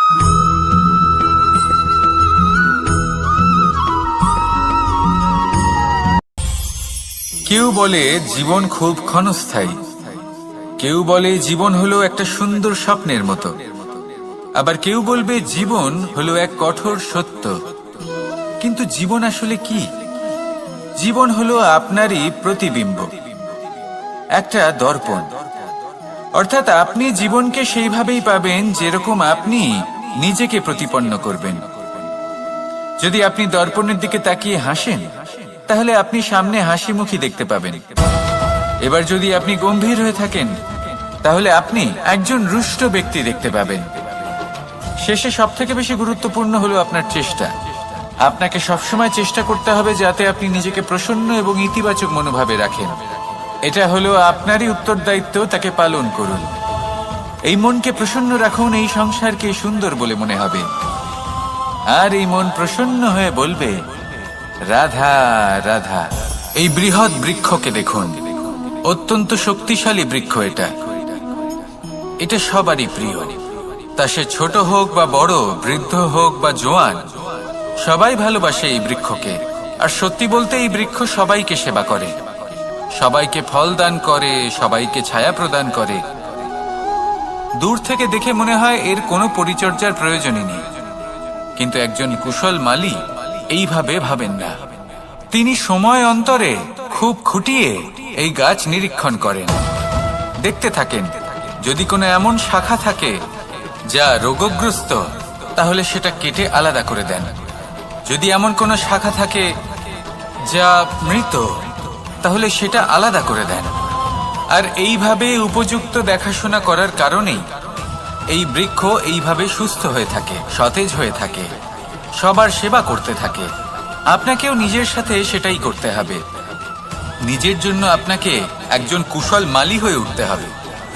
কেউ বলে জীবন খুব ক্ষণস্থায়ী, কেউ বলে জীবন হলো একটা সুন্দর স্বপ্নের মতো, আবার কেউ বলবে জীবন হলো এক কঠোর সত্য। কিন্তু জীবন আসলে কি? জীবন হলো আপনারই প্রতিবিম্ব, একটা দর্পণ। অর্থাৎ আপনি জীবনকে সেইভাবেই পাবেন যেরকম আপনি নিজেকে প্রতিপন্ন করবেন। যদি আপনি দর্পণের দিকে তাকিয়ে হাসেন, তাহলে আপনি সামনে হাসি মুখী দেখতে পাবেন। এবার যদি আপনি গম্ভীর হয়ে থাকেন, তাহলে আপনি একজন রুষ্ট ব্যক্তি দেখতে পাবেন। শেষে সবথেকে বেশি গুরুত্বপূর্ণ হলো আপনার চেষ্টা। আপনাকে সবসময় চেষ্টা করতে হবে যাতে আপনি নিজেকে প্রসন্ন এবং ইতিবাচক মনোভাবে রাখেন। এটা হলো আপনারই উত্তরদায়িত্ব, তাকে পালন করুন। এই মনকে প্রসন্ন রাখুন, এই সংসারকে সুন্দর বলে মনে হবে। আর এই মন প্রসন্ন হয়ে বলবে, রাধা রাধা। এই বৃহৎ বৃক্ষকে দেখুন, অত্যন্ত শক্তিশালী বৃক্ষ। এটা সবারই প্রিয়, তা সে ছোট হোক বা বড়, বৃদ্ধ হোক বা জোয়ান, সবাই ভালোবাসে এই বৃক্ষকে। আর সত্যি বলতে এই বৃক্ষ সবাইকে সেবা করে, সবাইকে ফল দান করে, সবাইকে ছায়া প্রদান করে। দূর থেকে দেখে মনে হয় এর কোনো পরিচর্যার প্রয়োজনই নেই, কিন্তু একজন কুশল মালী এইভাবে ভাবেন না। তিনি সময় অন্তরে খুব খুঁটিয়ে এই গাছ নিরীক্ষণ করেন, দেখতে থাকেন। যদি কোনো এমন শাখা থাকে যা রোগগ্রস্ত, তাহলে সেটা কেটে আলাদা করে দেন। যদি এমন কোনো শাখা থাকে যা মৃত, তাহলে সেটা আলাদা করে দেন। আর এইভাবে উপযুক্ত দেখাশোনা করার কারণেই এই বৃক্ষ এইভাবে সুস্থ হয়ে থাকে, সতেজ হয়ে থাকে, সবার সেবা করতে থাকে। আপনাকেও নিজের সাথে সেটাই করতে হবে। নিজের জন্য আপনাকে একজন কুশল মালী হয়ে উঠতে হবে।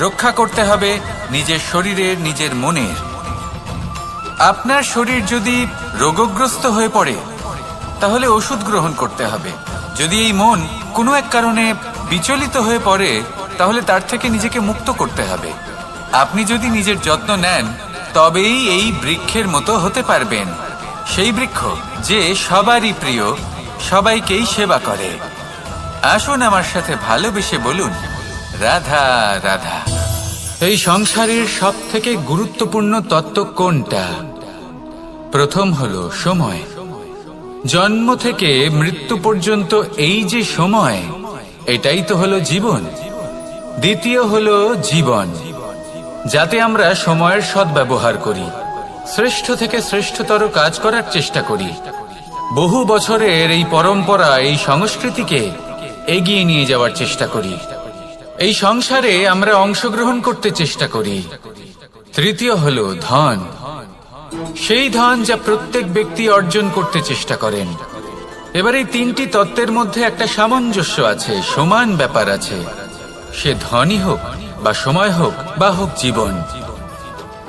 রক্ষা করতে হবে নিজের শরীরের, নিজের মনের। আপনার শরীর যদি রোগগ্রস্ত হয়ে পড়ে, তাহলে ওষুধ গ্রহণ করতে হবে। যদি এই মন কোনো এক কারণে বিচলিত হয়ে পড়ে, তাহলে তার থেকে নিজেকে মুক্ত করতে হবে। আপনি যদি নিজের যত্ন নেন, তবেই এই বৃক্ষের মতো হতে পারবেন। সেই বৃক্ষ যে সবারই প্রিয়, সবাইকেই সেবা করে। আসুন আমার সাথে ভালোবেসে বলুন, রাধা রাধা। এই সংসারের সব থেকে গুরুত্বপূর্ণ তত্ত্ব কোনটা? প্রথম হলো সময়। জন্ম থেকে মৃত্যু পর্যন্ত এই যে সময়, এটাই তো হলো জীবন। দ্বিতীয় হলো জীবন, যাতে আমরা সময়ের সদ্ব্যবহার করি, শ্রেষ্ঠ থেকে শ্রেষ্ঠতর কাজ করার চেষ্টা করি। বহু বছরের এই পরম্পরা, এই সংস্কৃতিকে এগিয়ে নিয়ে যাওয়ার চেষ্টা করি। এই সংসারে আমরা অংশগ্রহণ করতে চেষ্টা করি। তৃতীয় হলো ধন, সেই ধন যা প্রত্যেক ব্যক্তি অর্জন করতে চেষ্টা করেন। এবার এই তিনটি তত্ত্বের মধ্যে একটা সামঞ্জস্য আছে, সমান ব্যাপার আছে। সে ধনই হোক বা সময় হোক বা হোক জীবন।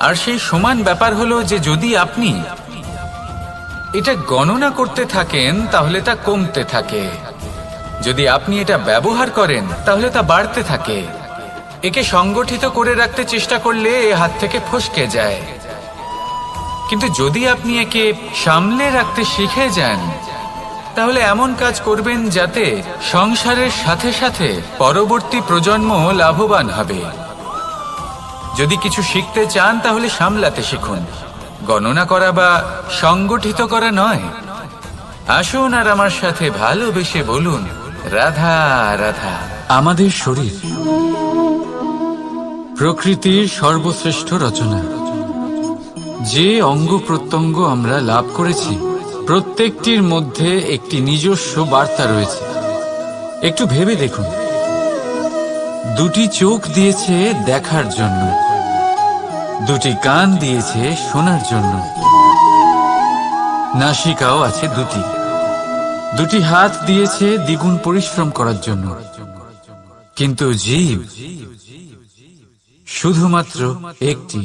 আর সেই সমান ব্যাপার হলো যে যদি আপনি এটা গণনা করতে থাকেন, তাহলে তা কমতে থাকে। যদি আপনি এটা ব্যবহার করেন, তাহলে তা বাড়তে থাকে। একে সংগঠিত করে রাখতে চেষ্টা করলে এ হাত থেকে ফসকে যায়। কিন্তু যদি আপনি একে সামলে রাখতে শিখে যান, তাহলে এমন কাজ করবেন যাতে সংসারের সাথে সাথে পরবর্তী প্রজন্ম লাভবান হবে। যদি কিছু শিখতে চান, তাহলে সামলাতে শিখুন, গণনা করা বা সংগঠিত করা নয়। আসুন আর আমার সাথে ভালোবেসে বলুন, রাধা রাধা। আমাদের শরীর প্রকৃতির সর্বশ্রেষ্ঠ রচনা। যে অঙ্গ প্রত্যঙ্গ আমরা লাভ করেছি, প্রত্যেকটির মধ্যে একটি নিজস্ব বার্তা রয়েছে। একটু ভেবে দেখুন, দুটি চোখ দিয়েছে দেখার জন্য, দুটি কান দিয়েছে শোনার জন্য, নাসিকাও আছে দুটি, দুটি হাত দিয়েছে দ্বিগুণ পরিশ্রম করার জন্য। কিন্তু জীব শুধুমাত্র একটি।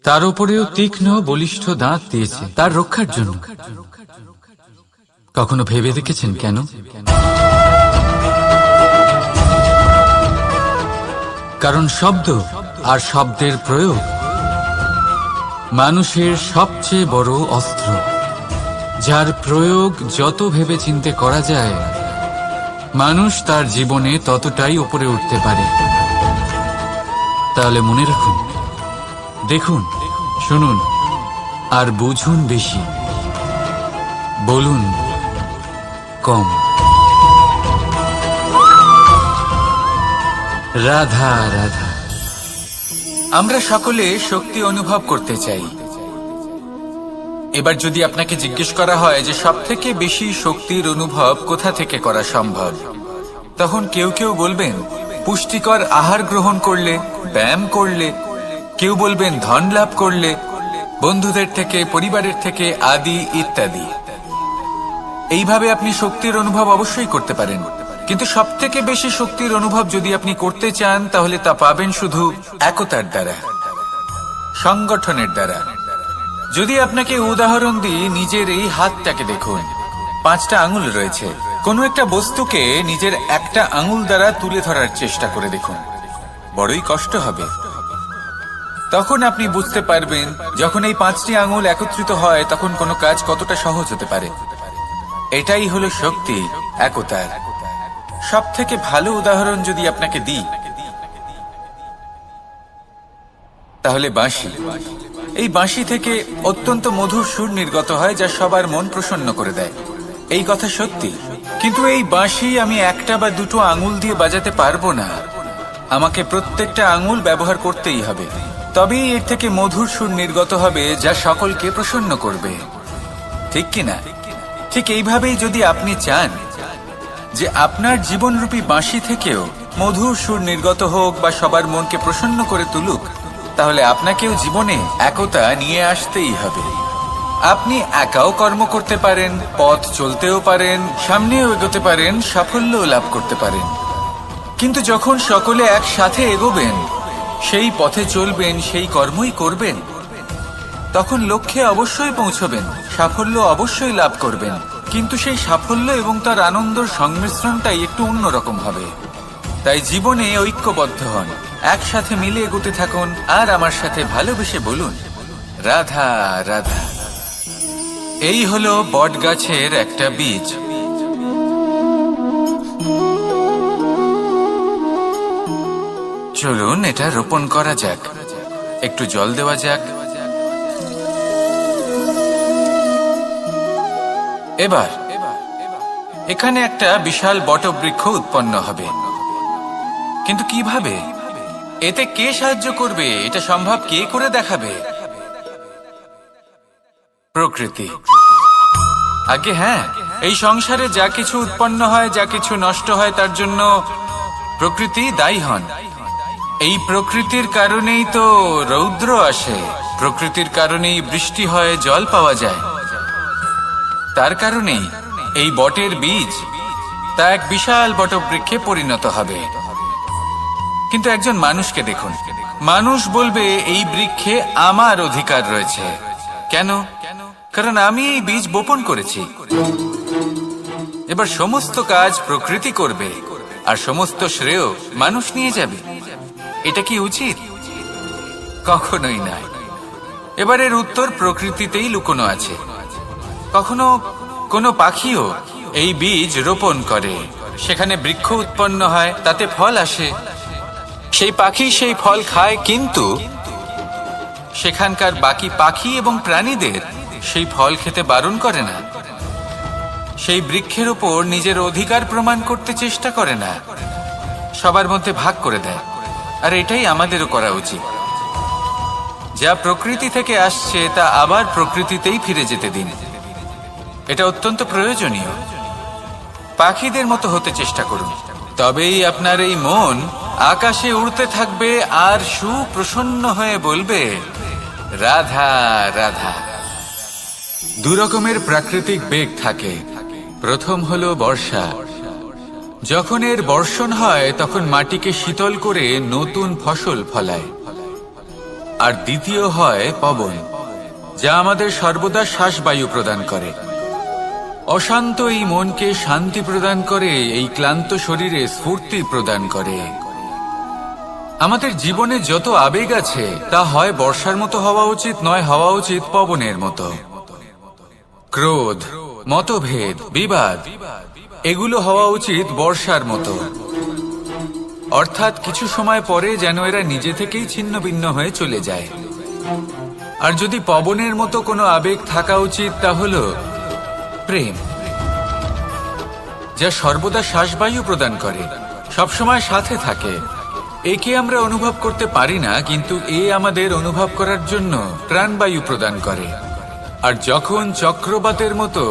তার উপরেও তীক্ষ্ণ বলিষ্ঠ দাঁত দিয়েছে তার রক্ষার জন্য। কখনো ভেবে দেখেছেন কেন? কারণ শব্দ আর শব্দের প্রয়োগ মানুষের সবচেয়ে বড় অস্ত্র, যার প্রয়োগ যত ভেবেচিন্তে করা যায়, মানুষ তার জীবনে ততটাই উপরে উঠতে পারে। তাহলে মনে রাখুন, দেখুন, শুনুন আর বুঝুন বেশি, বলুন কম। রাধা রাধা। আমরা সকলে শক্তি অনুভব করতে চাই। এবার যদি আপনাকে জিজ্ঞেস করা হয় যে সবথেকে বেশি শক্তির অনুভব কোথা থেকে করা সম্ভব, তখন কেউ কেউ বলবেন পুষ্টিকর আহার গ্রহণ করলে, ব্যায়াম করলে, কেউ বলবেন ধন লাভ করলে, বন্ধুদের থেকে, পরিবারের থেকে, আদি ইত্যাদি। এইভাবে আপনি শক্তির অনুভব অবশ্যই করতে পারেন, কিন্তু সবথেকে বেশি শক্তির অনুভব যদি আপনি করতে চান, তাহলে তা পাবেন শুধু একতার দ্বারা, সংগঠনের দ্বারা। যদি আপনাকে উদাহরণ দিই, নিজের এই হাতটাকে দেখুন, 5টা আঙুল রয়েছে। কোনো একটা বস্তুকে নিজের একটা আঙুল দ্বারা তুলে ধরার চেষ্টা করে দেখুন, বড়ই কষ্ট হবে। তখন আপনি বুঝতে পারবেন, যখন এই 5টি আঙুল একত্রিত হয়, তখন কোনো কাজ কতটা সহজ হতে পারে। এটাই হলো শক্তি, একতার। সব থেকে ভালো উদাহরণ যদি আপনাকে দিই, তাহলে বাঁশি। এই বাঁশি থেকে অত্যন্ত মধুর সুর নির্গত হয়, যা সবার মন প্রসন্ন করে দেয়। এই কথা সত্যি, কিন্তু এই বাঁশি আমি একটা বা দুটো আঙুল দিয়ে বাজাতে পারবো না। আমাকে প্রত্যেকটা আঙুল ব্যবহার করতেই হবে, তবেই এর থেকে মধুর সুর নির্গত হবে, যা সকলকে প্রসন্ন করবে। ঠিক কিনা? ঠিক এইভাবেই যদি আপনি চান যে আপনার জীবনরূপী বাঁশি থেকেও মধুর সুর নির্গত হোক বা সবার মনকে প্রসন্ন করে তুলুক, তাহলে আপনাকেও জীবনে একতা নিয়ে আসতেই হবে। আপনি একাও কর্ম করতে পারেন, পথ চলতেও পারেন, সামনেও এগোতে পারেন, সাফল্যও লাভ করতে পারেন। কিন্তু যখন সকলে একসাথে এগোবেন, সেই পথে চলবেন, সেই কর্মই করবেন, তখন লক্ষ্যে অবশ্যই পৌঁছবেন, সাফল্য অবশ্যই লাভ করবেন। কিন্তু সেই সাফল্য এবং তার আনন্দের সংমিশ্রণটাই একটু অন্যরকম হবে। তাই জীবনে ঐক্যবদ্ধ হন, একসাথে মিলে এগোতে থাকুন, আর আমার সাথে ভালোবেসে বলুন রাধা রাধা। এই হলো বটগাছের একটা বীজ। চলুন এটা রোপণ করা যাক, একটু জল দেওয়া যাক। এবার এখানে একটা বিশাল বটবৃক্ষ উৎপন্ন হবে, কিন্তু কিভাবে? এতে কে সাহায্য করবে? এটা সম্ভব কে করে দেখাবে? প্রকৃতি। আগে হ্যাঁ, এই সংসারে যা কিছু উৎপন্ন হয়, যা কিছু নষ্ট হয়, তার জন্য প্রকৃতি দায়ী হন। এই প্রকৃতির কারণেই তো রৌদ্র আসে, প্রকৃতির কারণেই বৃষ্টি হয়, জল পাওয়া যায়। তার কারণেই এই বটের বীজ তা এক বিশাল বটবৃক্ষে পরিণত হবে। কিন্তু একজন মানুষকে দেখুন, মানুষ বলবে এই বৃক্ষে আমার অধিকার রয়েছে। কেন? কারণ আমি এই বীজ বপন করেছি। এবার সমস্ত কাজ প্রকৃতি করবে, আর সমস্ত শ্রেয় মানুষ নিয়ে যাবে। এটা কি উচিত? কখনোই নয়। এবারের উত্তর প্রকৃতিতেই লুকোনো আছে। কখনো কোনো পাখিও এই বীজ রোপণ করে, সেখানে বৃক্ষ উৎপন্ন হয়, তাতে ফল আসে, সেই পাখি সেই ফল খায়, কিন্তু সেখানকার বাকি পাখি এবং প্রাণীদের সেই ফল খেতে বারণ করে না। সেই বৃক্ষের উপর নিজের অধিকার প্রমাণ করতে চেষ্টা করে না, সবার মধ্যে ভাগ করে দেয়। আর এটাই আমাদেরও করা উচিত। যা প্রকৃতি থেকে আসছে তা আবার প্রকৃতিতেই ফিরে যেতে দিন। এটা অত্যন্ত প্রয়োজনীয়। পাখিদের মতো হতে চেষ্টা করুন, তবেই আপনার এই মন আকাশে উড়তে থাকবে আর সুপ্রসন্ন হয়ে বলবে রাধা রাধা। দুরকমের প্রাকৃতিক বেগ থাকে। প্রথম হলো বর্ষা। যখন এর বর্ষণ হয়, তখন মাটিকে শীতল করে নতুন ফসল ফলায়। আর দ্বিতীয় হয় পবন, যা আমাদের সর্বদা শ্বাসবায়ু প্রদান করে। অশান্ত এই মনকে শান্তি প্রদান করে, এই ক্লান্ত শরীরে স্ফূর্তি প্রদান করে। আমাদের জীবনে যত আবেগ আছে তা হয় বর্ষার মতো হওয়া উচিত, নয় হওয়া উচিত পবনের মতো। ক্রোধ, মতভেদ, বিবাদ এগুলো হওয়া উচিত বর্ষার মতো, অর্থাৎ কিছু সময় পরে যেন এরা নিজে থেকেই ছিন্ন ভিন্ন হয়ে চলে যায়। আর যদি পবনের মতো কোনো আবেগ থাকা উচিত তা হলো প্রেম, যা সর্বদা শ্বাসবায়ু প্রদান করে, সবসময় সাথে থাকে। একে আমরা অনুভব করতে পারি না, কিন্তু এ আমাদের অনুভব করার জন্য প্রাণবায়ু প্রদান করে। আর যখন চক্রবাতের মতো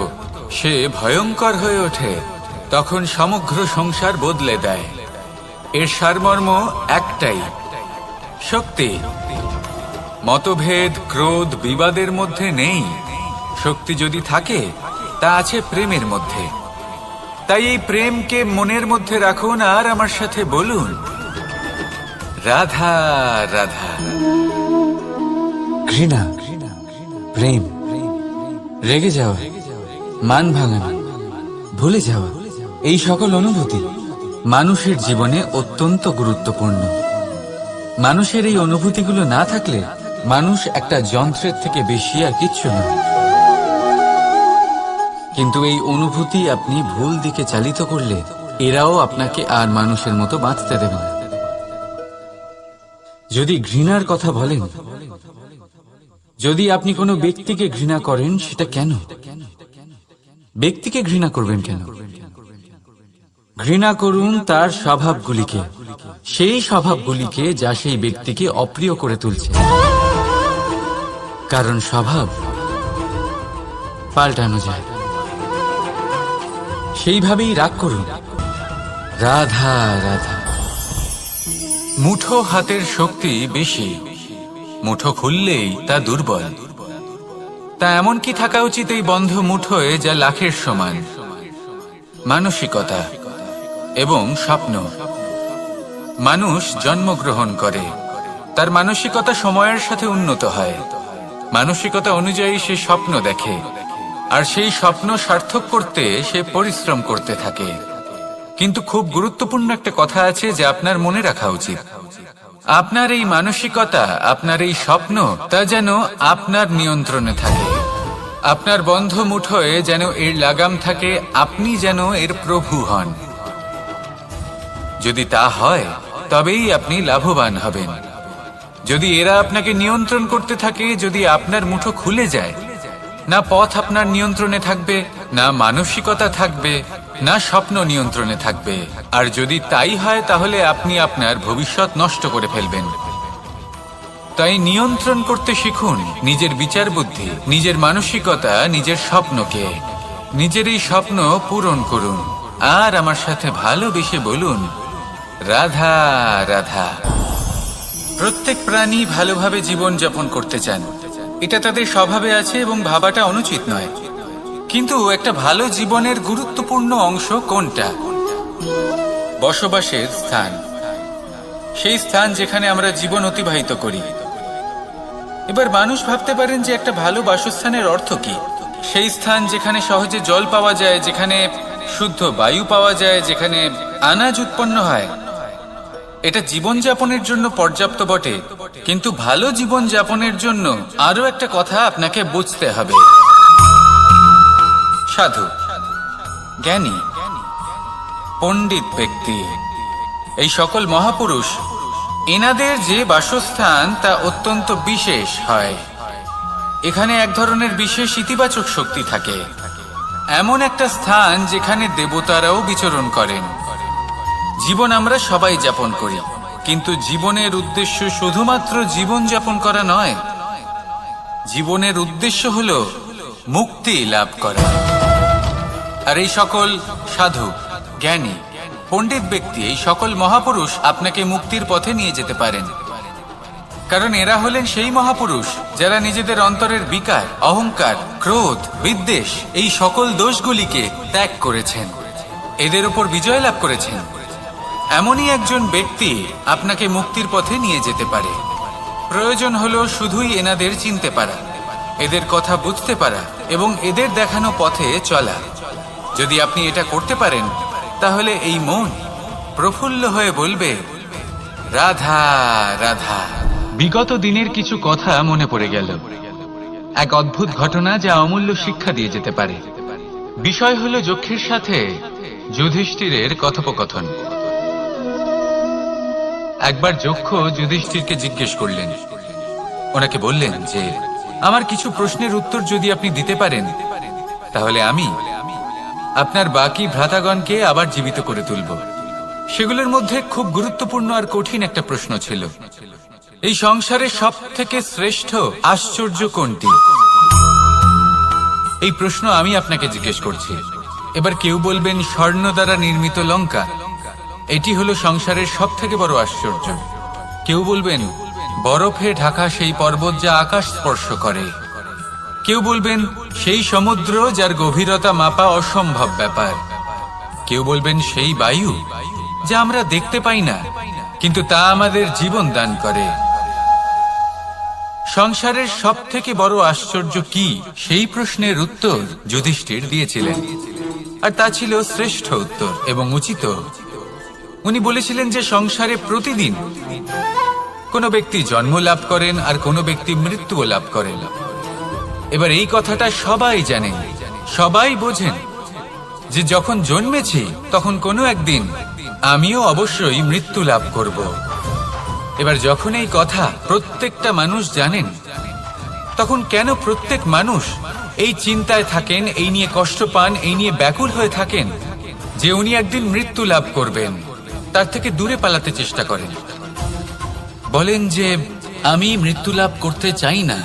সে ভয়ঙ্কর হয়ে ওঠে, তখন সমগ্র সংসার বদলে দেয়। এর সারমর্ম একটাই, শক্তি। মতভেদ, ক্রোধ, বিবাদের মধ্যে নেই। শক্তি যদি থাকে তা আছে প্রেমের মধ্যে। তাই এই প্রেমকে মনের মধ্যে রাখুন আর আমার সাথে বলুন, রাধা রাধা। ঘৃণা, প্রেম, রেগে যাওয়া, মান ভাঙানো, ভুলে যাওয়া, এই সকল অনুভূতি মানুষের জীবনে অত্যন্ত গুরুত্বপূর্ণ। মানুষের এই অনুভূতিগুলো না থাকলে মানুষ একটা যন্ত্রের থেকে বেশি আর কিচ্ছু নয়। কিন্তু এই অনুভূতি আপনি ভুল দিকে চালিত করলে এরাও আপনাকে আর মানুষের মতো বাঁচতে দেবে না। যদি ঘৃণার কথা বলেন, যদি আপনি কোনো ব্যক্তিকে ঘৃণা করেন, সেটা কেন? ব্যক্তিকে ঘৃণা করবেন কেন? ঘৃণা করুন তার স্বভাবগুলিকে, সেই স্বভাবগুলিকে যা সেই ব্যক্তিকে অপ্রিয় করে তুলছে। কারণ স্বভাব পাল্টানো যায়। সেইভাবেই রাগ করুন, রাধা রাধা। মুঠো হাতের শক্তি বেশি, মুঠো খুললেই তা দুর্বল। তা এমন কি থাকা উচিত এই বন্ধ মুঠোয় যা লাখের সমান? মানসিকতা এবং স্বপ্ন। মানুষ জন্মগ্রহণ করে, তার মানসিকতা সময়ের সাথে উন্নত হয়। মানসিকতা অনুযায়ী সে স্বপ্ন দেখে, আর সেই স্বপ্ন সার্থক করতে সে পরিশ্রম করতে থাকে। কিন্তু খুব গুরুত্বপূর্ণ একটা কথা আছে যা আপনার মনে রাখা উচিত। আপনার এই মানসিকতা, আপনার এই স্বপ্ন, তা যেন আপনার নিয়ন্ত্রণে থাকে। আপনার বন্ধ মুঠোয় যেন এর লাগাম থাকে, আপনি যেন এর প্রভু হন। যদি তা হয় তবেই আপনি লাভবান হবেন। যদি এরা আপনাকে নিয়ন্ত্রণ করতে থাকে, যদি আপনার মুঠো খুলে যায়, না পথ আপনার নিয়ন্ত্রণে থাকবে, না মানসিকতা থাকবে, না স্বপ্ন নিয়ন্ত্রণে থাকবে। আর যদি তাই হয় তাহলে আপনি আপনার ভবিষ্যৎ নষ্ট করে ফেলবেন। তাই নিয়ন্ত্রণ করতে শিখুন নিজের বিচার বুদ্ধি, নিজের মানসিকতা, নিজের স্বপ্নকে। নিজের এই স্বপ্ন পূরণ করুন আর আমার সাথে ভালোবেসে বলুন, রাধা রাধা। প্রত্যেক প্রাণী ভালোভাবে জীবন যাপন করতে চান, এটা তাদের স্বভাবে আছে এবং ভাবাটা অনুচিত নয়। কিন্তু একটা ভালো জীবনের গুরুত্বপূর্ণ অংশ কোনটা? বসবাসের স্থান, সেই স্থান যেখানে আমরা জীবন অতিবাহিত করি। এবার মানুষ ভাবতে পারেন যে একটা ভালো বাসস্থানের অর্থ কি? সেই স্থান যেখানে সহজে জল পাওয়া যায়, যেখানে শুদ্ধ বায়ু পাওয়া যায়, যেখানে আনাজ উৎপন্ন হয়। এটা জীবনযাপনের জন্য পর্যাপ্ত বটে, কিন্তু ভালো জীবন যাপনের জন্য আরো একটা কথা আপনাকে বুঝতে হবে। সাধু, জ্ঞানী, পণ্ডিত ব্যক্তি, এই সকল মহাপুরুষ, এনাদের যে বাসস্থান তা অত্যন্ত বিশেষ হয়। এখানে এক ধরনের বিশেষ ইতিবাচক শক্তি থাকে, এমন একটা স্থান যেখানে দেবতারাও বিচরণ করেন। জীবন আমরা সবাই যাপন করি, কিন্তু জীবনের উদ্দেশ্য শুধুমাত্র জীবন যাপন করা নয়। জীবনের উদ্দেশ্য হলো মুক্তি লাভ করা। আর এই সকল সাধু, জ্ঞানী, পণ্ডিত ব্যক্তি, এই সকল মহাপুরুষ আপনাকে মুক্তির পথে নিয়ে যেতে পারেন। কারণ এরা হলেন সেই মহাপুরুষ যারা নিজেদের অন্তরের বিকার, অহংকার, ক্রোধ, বিদ্বেষ, এই সকল দোষগুলিকে ত্যাগ করেছেন, এদের উপর বিজয় লাভ করেছেন। এমনই একজন ব্যক্তি আপনাকে মুক্তির পথে নিয়ে যেতে পারে। প্রয়োজন হলো শুধুই এনাদের চিনতে পারা, এদের কথা বুঝতে পারা এবং এদের দেখানো পথে চলা। যদি আপনি এটা করতে পারেন, তাহলে এই মন প্রফুল্ল হয়ে বলবে, রাধা রাধা। বিগত দিনের কিছু কথা মনে পড়ে গেল, এক অদ্ভুত ঘটনা যা অমূল্য শিক্ষা দিয়ে যেতে পারে। বিষয় হলো যক্ষের সাথে যুধিষ্ঠিরের কথোপকথন। একবার যক্ষ যুধিষ্ঠিরকে জিজ্ঞেস করলেন, ওনাকে বললেন যে আমার কিছু প্রশ্নের উত্তর যদি আপনি দিতে পারেন তাহলে আমি আপনার বাকি ভ্রাতাগণকে আবার জীবিত করে তুলব। সেগুলোর মধ্যে খুব গুরুত্বপূর্ণ আর কঠিন একটা প্রশ্ন ছিল, এই সংসারে সব থেকে শ্রেষ্ঠ আশ্চর্য কোনটি? এই প্রশ্ন আমি আপনাকে জিজ্ঞেস করছি। এবার কেউ বলবেন স্বর্ণ দ্বারা নির্মিত লঙ্কা, এটি হলো সংসারের সব থেকে বড় আশ্চর্য। কেউ বলবেন বরফে ঢাকা সেই পর্বত যা আকাশ স্পর্শ করে। কেউ বলবেন সেই সমুদ্র যার গভীরতা মাপা অসম্ভব ব্যাপার। কেউ বলবেন সেই বায়ু যা আমরা দেখতে পাই না কিন্তু তা আমাদের জীবন দান করে। সংসারের সব থেকে বড় আশ্চর্য কি, সেই প্রশ্নের উত্তর যুধিষ্ঠির দিয়েছিলেন, আর তা ছিল শ্রেষ্ঠ উত্তর এবং উচিত। উনি বলেছিলেন যে সংসারে প্রতিদিন কোনো ব্যক্তি জন্ম লাভ করেন আর কোনো ব্যক্তি মৃত্যুও লাভ করেন। এবার এই কথাটা সবাই জানেন, সবাই বোঝেন যে যখন জন্মেছি তখন কোনো একদিন আমিও অবশ্যই মৃত্যু লাভ করব। এবার যখন এই কথা প্রত্যেকটা মানুষ জানেন, তখন কেন প্রত্যেক মানুষ এই চিন্তায় থাকেন, এই নিয়ে কষ্ট পান, এই নিয়ে ব্যাকুল হয়ে থাকেন যে উনি একদিন মৃত্যু লাভ করবেন, তার থেকে দূরে পালাতে চেষ্টা করেন? বলেন যে আমি মৃত্যু লাভ করতে চাই না।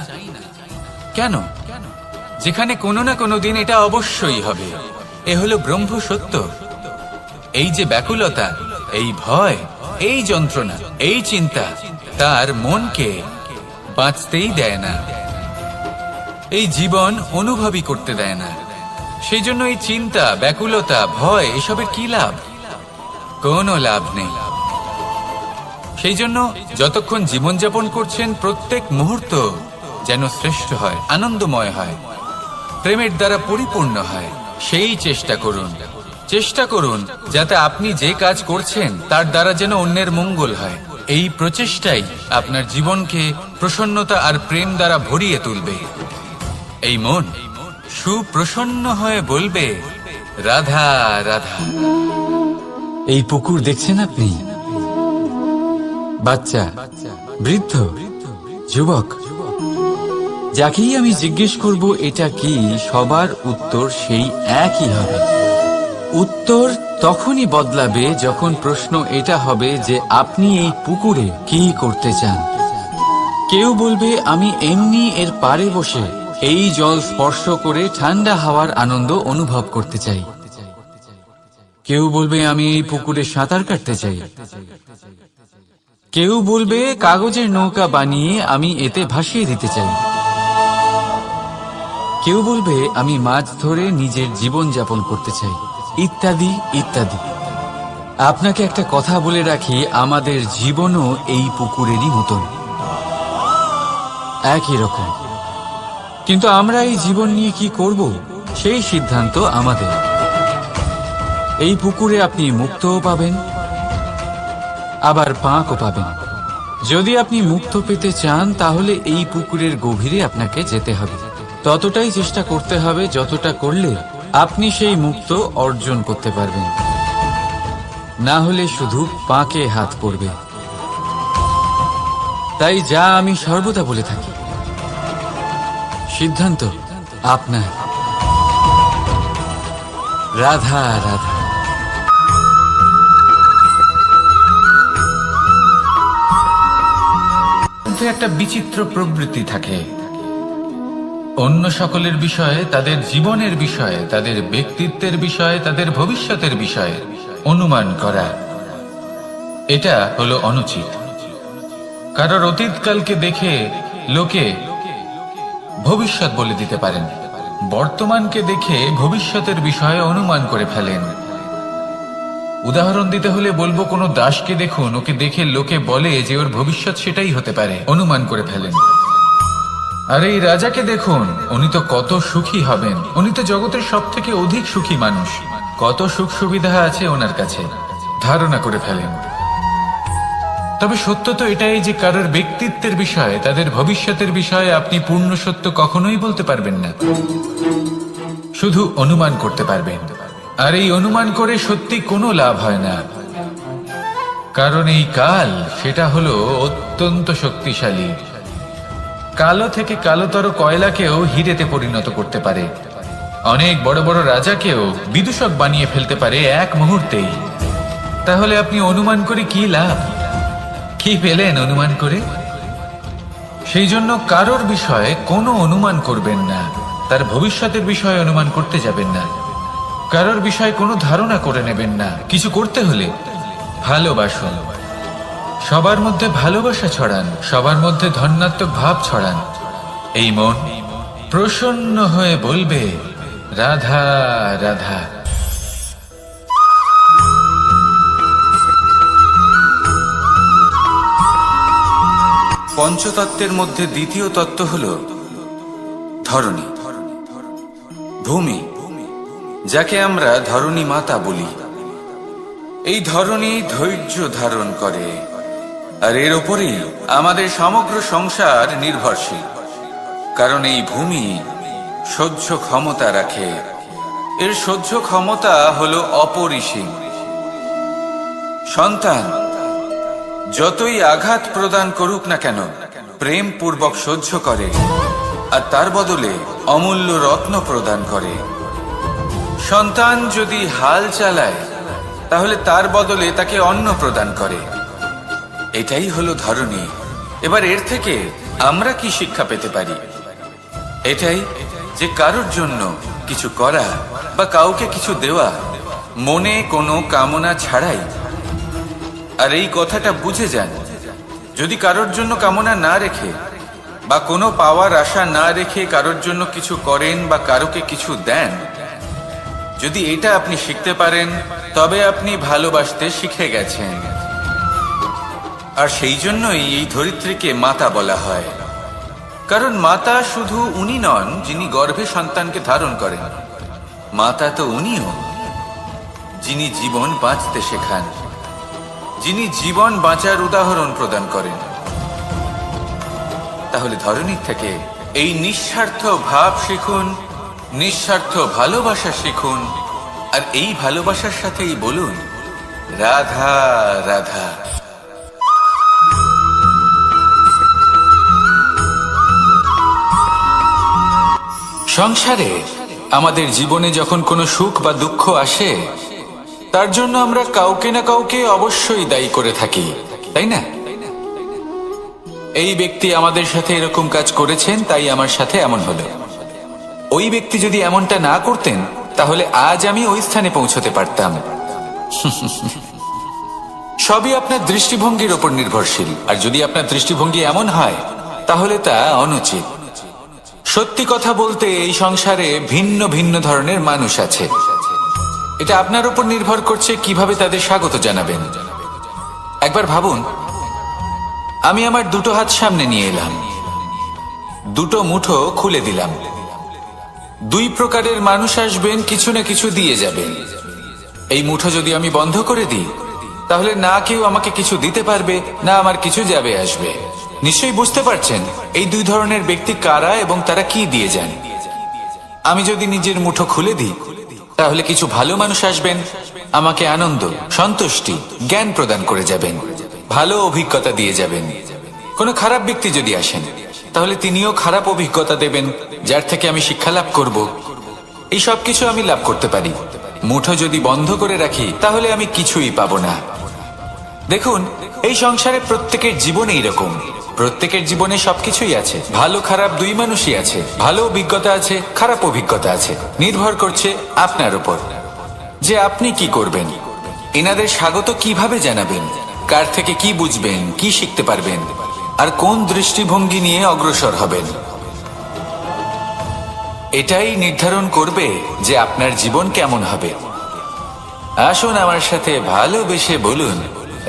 কেন? যেখানে কোনো না কোনো দিন এটা অবশ্যই হবে। এ হলো ব্রহ্ম সত্য। এই যে ব্যাকুলতা, এই ভয়, এই যন্ত্রণা, এই চিন্তা তার মনকে বাঁচতেই দেয় না, এই জীবন অনুভবই করতে দেয় না। সেই জন্য এই চিন্তা, ব্যাকুলতা, ভয় এসবের কি লাভ? কোনো লাভ নেই। সেই জন্য যতক্ষণ জীবনযাপন করছেন প্রত্যেক মুহূর্ত যেন শ্রেষ্ঠ হয়, আনন্দময় হয়, প্রেমের দ্বারা পরিপূর্ণ হয়, সেই চেষ্টা করুন। চেষ্টা করুন যাতে আপনি যে কাজ করছেন তার দ্বারা যেন অন্যের মঙ্গল হয়। এই প্রচেষ্টাই আপনার জীবনকে প্রসন্নতা আর প্রেম দ্বারা ভরিয়ে তুলবে। এই মন সুপ্রসন্ন হয়ে বলবে রাধা রাধা। এই পুকুর দেখছেন আপনি? বাচ্চা, বৃদ্ধ, যুবক, যাকেই আমি জিজ্ঞেস করব এটা কি, সবার উত্তর সেই একই হবে। উত্তর তখনই বদলাবে যখন প্রশ্ন এটা হবে যে আপনি এই পুকুরে কি করতে চান। কেউ বলবে আমি এমনি এর পাড়ে বসে এই জল স্পর্শ করে ঠান্ডা হাওয়ার আনন্দ অনুভব করতে চাই। কেউ বলবে আমি এই পুকুরে সাঁতার কাটতে চাই। কেউ বলবে কাগজের নৌকা বানিয়ে আমি এতে ভাসিয়ে দিতে চাই। কেউ বলবে আমি মাছ ধরে নিজের জীবন যাপন করতে চাই, ইত্যাদি ইত্যাদি। আপনাকে একটা কথা বলে রাখি, আমাদের জীবনও এই পুকুরেরই মতন, একই রকম। কিন্তু আমরা এই জীবন নিয়ে কি করব সেই সিদ্ধান্ত আমাদের। এই পুকুরে আপনি মুক্তও পাবেন, আবার পাঁকও পাবেন। যদি আপনি মুক্ত পেতে চান তাহলে এই পুকুরের গভীরে আপনাকে যেতে হবে। ততটাই চেষ্টা করতে হবে যতটা করলে আপনি সেই মুক্ত অর্জন করতে পারবেন। না হলে শুধু পাঁকে হাত পড়বে। তাই যা আমি সর্বদা বলে থাকি, সিদ্ধান্ত আপনার। রাধা রাধা। একটা বিচিত্র প্রবৃত্তি থাকে, অন্য সকলের বিষয়ে, তাদের জীবনের বিষয়ে, তাদের ব্যক্তিত্বের বিষয়ে, তাদের ভবিষ্যতের বিষয়ে অনুমান করা। এটা হলো অনুচিত। কারোর অতীতকালকে দেখে লোকে ভবিষ্যৎ বলে দিতে পারেন, বর্তমানকে দেখে ভবিষ্যতের বিষয়ে অনুমান করে ফেলেন। উদাহরণ দিতে হলে বলবো, কোনো দাসকে দেখুন, ওকে দেখে লোকে বলে যে ওর ভবিষ্যৎ সেটাই হতে পারে, অনুমান করে ফেলেন। আর এই রাজাকে দেখুন, উনি তো কত সুখী হবেন, উনি তো জগতের সব থেকে অধিক সুখী মানুষ, কত সুখ সুবিধা আছে ওনার কাছে, ধারণা করে ফেলেন। তবে সত্য তো এটাই যে কারোর ব্যক্তিত্বের বিষয়ে, তাদের ভবিষ্যতের বিষয়ে আপনি পূর্ণ সত্য কখনোই বলতে পারবেন না, শুধু অনুমান করতে পারবেন। আর এই অনুমান করে সত্যি কোনো লাভ হয় না, কারণ এই কাল সেটা হলো অত্যন্ত শক্তিশালী। কালো থেকে কালোতর কয়লাকেও হিরেতে পরিণত করতে পারে, অনেক বড় বড় রাজাকেও বিদূষক বানিয়ে ফেলতে পারে এক মুহূর্তেই। তাহলে আপনি অনুমান করে কি লাভ? কি পেলেন অনুমান করে? সেই জন্য কারোর বিষয়ে কোনো অনুমান করবেন না, তার ভবিষ্যতের বিষয়ে অনুমান করতে যাবেন না, কারোর বিষয়ে কোনো ধারণা করে নেবেন না। কিছু করতে হলে ভালোবাসুন, সবার মধ্যে ভালোবাসা ছড়ান, সবার মধ্যে ধন্যাত্মক ভাব ছড়ান। এই মন প্রসন্ন হয়ে বলবে রাধা রাধা। পঞ্চতত্ত্বের মধ্যে দ্বিতীয় তত্ত্ব হল ধরণী, ভূমি, যাকে আমরা ধরণী মাতা বলি। এই ধরণী ধৈর্য ধারণ করে, আর এর ওপরেই আমাদের সমগ্র সংসার নির্ভরশীল। কারণ এই ভূমি সহ্য ক্ষমতা রাখে, এর সহ্য ক্ষমতা হলো অপরিসীম। সন্তান যতই আঘাত প্রদান করুক না কেন, প্রেম পূর্বক সহ্য করে, আর তার বদলে অমূল্য রত্ন প্রদান করে। সন্তান যদি হাল চালায়, তাহলে তার বদলে তাকে অন্ন প্রদান করে। এটাই হলো ধরণী। এবার এর থেকে আমরা কি শিক্ষা পেতে পারি? এটাই যে কারোর জন্য কিছু করা বা কাউকে কিছু দেওয়া মনে কোনো কামনা ছাড়াই। আর এই কথাটা বুঝে যান, যদি কারোর জন্য কামনা না রেখে বা কোনো পাওয়ার আশা না রেখে কারোর জন্য কিছু করেন বা কারোকে কিছু দেন, যদি এটা আপনি শিখতে পারেন, তবে আপনি ভালোবাসতে শিখে গেছেন। আর সেই জন্যই এই ধরিত্রীকে মাতা বলা হয়। কারণ মাতা শুধু উনি নন যিনি গর্ভে সন্তানকে ধারণ করেন, মাতা তো উনিও যিনি জীবন বাঁচতে শেখান, যিনি জীবন বাঁচার উদাহরণ প্রদান করেন। তাহলে ধরণীর থেকে এই নিঃস্বার্থ ভাব শিখুন, নিঃস্বার্থ ভালোবাসা শিখুন, আর এই ভালোবাসার সাথেই বলুন রাধা রাধা। সংসারে আমাদের জীবনে যখন কোনো সুখ বা দুঃখ আসে, তার জন্য আমরা কাউকে না কাউকে অবশ্যই দায়ী করে থাকি, তাই না? এই ব্যক্তি আমাদের সাথে এরকম কাজ করেছেন, তাই আমার সাথে এমন হলো। ওই ব্যক্তি যদি এমনটা না করতেন, তাহলে আজ আমি ওই স্থানে পৌঁছতে পারতাম। সবই আপনার দৃষ্টিভঙ্গির ওপর নির্ভরশীল। আর যদি আপনার দৃষ্টিভঙ্গি এমন হয়, তাহলে তা অনুচিত। সত্যি কথা বলতে এই সংসারে ভিন্ন ভিন্ন ধরনের মানুষ আছে। এটা আপনার উপর নির্ভর করছে কিভাবে তাদের স্বাগত জানাবেন। একবার ভাবুন, আমি আমার দুটো হাত সামনে নিয়ে এলাম, দুটো মুঠো খুলে দিলাম। দুই প্রকারের মানুষ আসবেন, কিছু না কিছু দিয়ে যাবেন। এই মুঠো যদি আমি বন্ধ করে দিই, তাহলে না কেউ আমাকে কিছু দিতে পারবে, না আমার কিছু যাবে আসবে। নিশ্চয়ই বুঝতে পারছেন এই দুই ধরনের ব্যক্তি কারা এবং তারা কি দিয়ে যান। আমি যদি নিজের মুঠো খুলে দিই, তাহলে কিছু ভালো মানুষ আসবেন, আমাকে আনন্দ, সন্তুষ্টি, জ্ঞান প্রদান করে যাবেন, ভালো অভিজ্ঞতা দিয়ে যাবেন। কোনো খারাপ ব্যক্তি যদি আসেন, তাহলে তিনিও খারাপ অভিজ্ঞতা দেবেন, যার থেকে আমি শিক্ষা লাভ করব। এই সব কিছু আমি লাভ করতে পারি। মুঠো যদি বন্ধ করে রাখি, তাহলে আমি কিছুই পাবো না। দেখুন, এই সংসারে প্রত্যেকের জীবনে এইরকম। প্রত্যেকের জীবনে সবকিছুই আছে, ভালো খারাপ দুই মানুষই আছে, ভালো অভিজ্ঞতা আছে, খারাপ অভিজ্ঞতা আছে। নির্ভর করছে আপনার উপর যে আপনি কি করবেন, এনাদের স্বাগত কিভাবে জানাবেন, কার থেকে কি বুঝবেন, কি শিখতে পারবেন, আর কোন দৃষ্টিভঙ্গি নিয়ে অগ্রসর হবেন। এটাই নির্ধারণ করবে যে আপনার জীবন কেমন হবে। আসুন আমার সাথে ভালোবেসে বলুন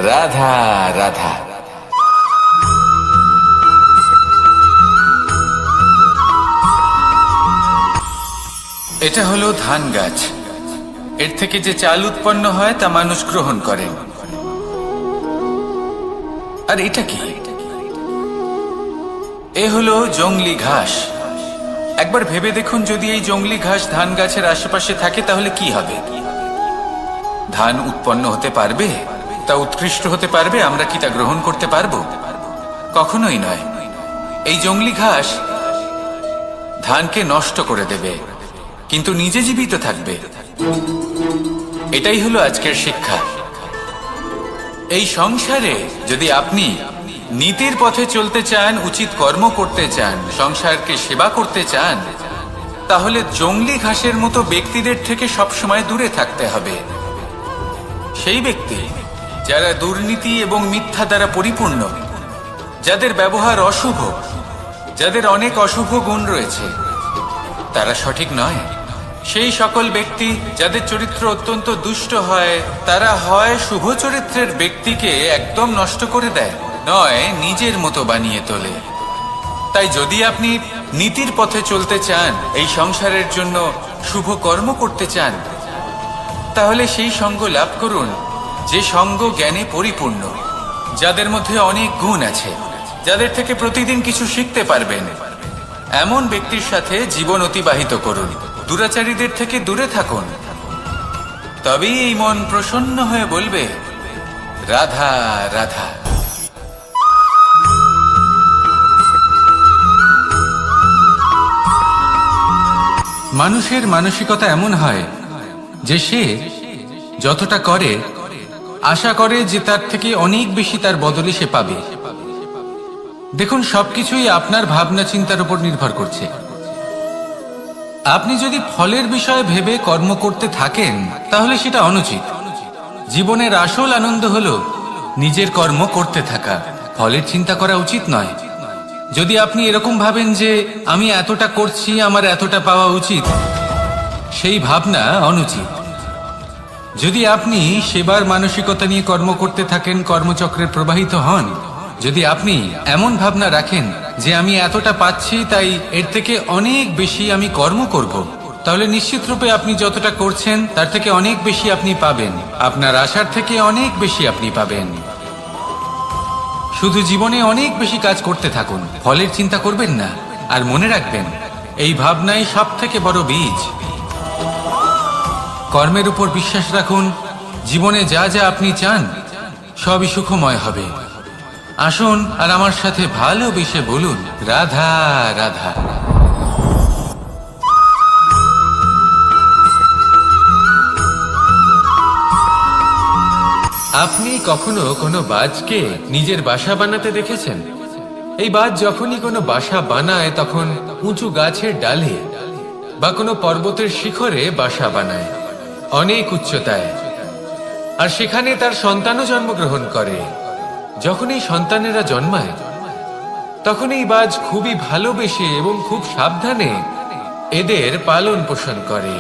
রাধা রাধা। এটা হলো ধান গাছ। এর থেকে যে চাল উৎপন্ন হয় তা মানুষ গ্রহণ করেন। আর এটা কি? এ হলো জংলি ঘাস। একবার ভেবে দেখুন, যদি এই জংলি ঘাস ধান গাছের আশেপাশে থাকে তাহলে কি হবে? ধান উৎপন্ন হতে পারবে? তা উৎকৃষ্ট হতে পারবে? আমরা কি তা গ্রহণ করতে পারবো? কখনোই নয়। এই জংলি ঘাস ধানকে নষ্ট করে দেবে, কিন্তু নিজে জীবিত থাকবে। এটাই হলো আজকের শিক্ষা। এই সংসারে যদি আপনি নীতির পথে চলতে চান, উচিত কর্ম করতে চান, সংসারকে সেবা করতে চান, তাহলে জংলি ঘাসের মতো ব্যক্তিদের থেকে সবসময় দূরে থাকতে হবে। সেই ব্যক্তি যারা দুর্নীতি এবং মিথ্যা দ্বারা পরিপূর্ণ, যাদের ব্যবহার অশুভ, যাদের অনেক অশুভ গুণ রয়েছে, তারা সঠিক নয়। সেই সকল ব্যক্তি যাদের চরিত্র অত্যন্ত দুষ্ট হয়, তারা হয় শুভ চরিত্রের ব্যক্তিকে একদম নষ্ট করে দেয়, নয় নিজের মতো বানিয়ে তোলে। তাই যদি আপনি নীতির পথে চলতে চান, এই সংসারের জন্য শুভ কর্ম করতে চান, তাহলে সেই সঙ্গ লাভ করুন যে সঙ্গ জ্ঞানে পরিপূর্ণ, যাদের মধ্যে অনেক গুণ আছে, যাদের থেকে প্রতিদিন কিছু শিখতে পারবেন। এমন ব্যক্তির সাথে জীবন অতিবাহিত করুন। দুরাচারীদের থেকে দূরে থাকুন। তবেই এই মন প্রসন্ন হয়ে বলবে, রাধা রাধা। মানুষের মানসিকতা এমন হয় যে সে যতটা করে আশা করে যে তার থেকে অনেক বেশি তার বদলে সে পাবে। দেখুন, সবকিছুই আপনার ভাবনা চিন্তার উপর নির্ভর করছে। আপনি যদি ফলের বিষয়ে ভেবে কর্ম করতে থাকেন তাহলে সেটা অনুচিত। জীবনের আসল আনন্দ হলো নিজের কর্ম করতে থাকা, ফলের চিন্তা করা উচিত নয়। যদি আপনি এরকম ভাবেন যে আমি এতটা করছি, আমার এতটা পাওয়া উচিত, সেই ভাবনা অনুচিত। যদি আপনি সেবার মানসিকতা নিয়ে কর্ম করতে থাকেন, কর্মচক্রে প্রবাহিত হন, যদি আপনি এমন ভাবনা রাখেন যে আমি এতটা পাচ্ছি, তাই এর থেকে অনেক বেশি আমি কর্ম করব, তাহলে নিশ্চিত রূপে আপনি যতটা করছেন তার থেকে অনেক বেশি আপনি পাবেন। আপনার আশার থেকে অনেক বেশি আপনি পাবেন। শুধু জীবনে অনেক বেশি কাজ করতে থাকুন, ফলের চিন্তা করবেন না। আর মনে রাখবেন, এই ভাবনাই সব থেকে বড় বীজ। কর্মের উপর বিশ্বাস রাখুন। জীবনে যা যা আপনি চান সবই সুখময় হবে। আসুন আর আমার সাথে ভালোবেসে বলুন, রাধা রাধা। আপনি কখনো কোনো বাজকে নিজের বাসা বানাতে দেখেছেন? এই বাজ যখনই কোনো বাসা বানায় তখন উঁচু গাছের ডালে বা কোনো পর্বতের শিখরে বাসা বানায়, অনেক উচ্চতায়। আর সেখানে তার সন্তানও জন্মগ্রহণ করে। যখন এই সন্তানেরা জন্মায় তখন এই বাজ খুবই ভালোবেসে এবং খুব সাবধানে এদের পালন পোষণ করে।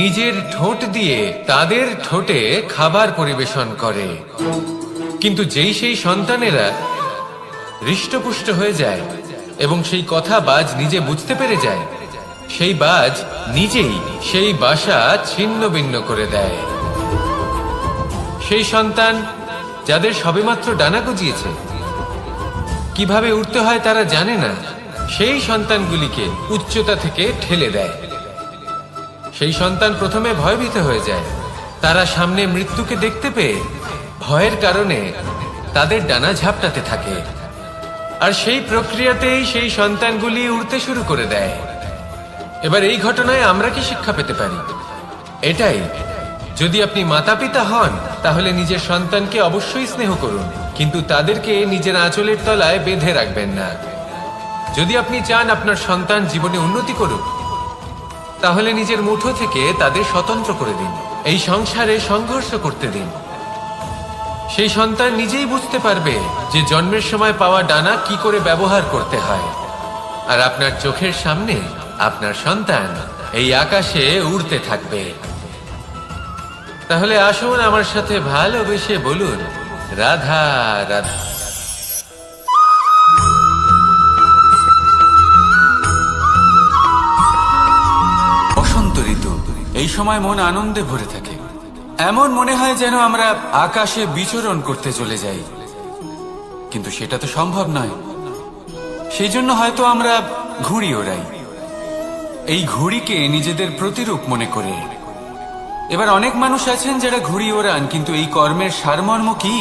নিজের ঠোঁট দিয়ে তাদের ঠোঁটে খাবার পরিবেশন করে। কিন্তু যেই সেই সন্তানেরা হৃষ্টপুষ্ট হয়ে যায় এবং সেই কথা বাজ নিজে বুঝতে পেরে যায়, সেই বাজ নিজেই সেই বাসা ছিন্ন ভিন্ন করে দেয়। সেই সন্তান যাদের সবেমাত্র ডানা গজিয়েছে, কিভাবে উঠতে হয় তারা জানে না, সেই সন্তানগুলিকে উচ্চতা থেকে ঠেলে দেয়। সেই সন্তান প্রথমে ভয়ভীত হয়ে যায়। তারা সামনে মৃত্যুকে দেখতে পেয়ে ভয়ের কারণে তাদের ডানা ঝাপটাতে থাকে। আর সেই প্রক্রিয়াতেই সেই সন্তানগুলি উড়তে শুরু করে দেয়। এবার এই ঘটনায় আমরা কি শিক্ষা পেতে পারি? এটাই, যদি আপনি মাতা পিতা হন তাহলে নিজের সন্তানকে অবশ্যই স্নেহ করুন, কিন্তু তাদেরকে নিজের আঁচলের তলায় বেঁধে রাখবেন না। যদি আপনি চান আপনার সন্তান জীবনে উন্নতি করুক, তাহলে নিজের মুঠো থেকে তাদের স্বতন্ত্র করে দিন। এই সংসারে সংঘর্ষ করতে দিন। সেই সন্তান নিজেই বুঝতে পারবে যে জন্মের সময় পাওয়া ডানা কি করে ব্যবহার করতে হয়। আর আপনার চোখের সামনে আপনার সন্তান এই আকাশে উড়তে থাকবে। তাহলে আসুন আমার সাথে ভালোবেসে বলুন, রাধা রাধা। বসন্ত ঋতু, এই সময় মন আনন্দে ভরে থাকে। এমন মনে হয় যেন আমরা আকাশে বিচরণ করতে চলে যাই। কিন্তু সেটা তো সম্ভব নয়। সেই জন্য হয়তো আমরা ঘুড়ি ওড়াই, এই ঘুড়িকে নিজেদের প্রতিরূপ মনে করে। এবার অনেক মানুষ আছেন যারা ঘুড়ি ওড়ান, কিন্তু এই কর্মের সারমর্ম কি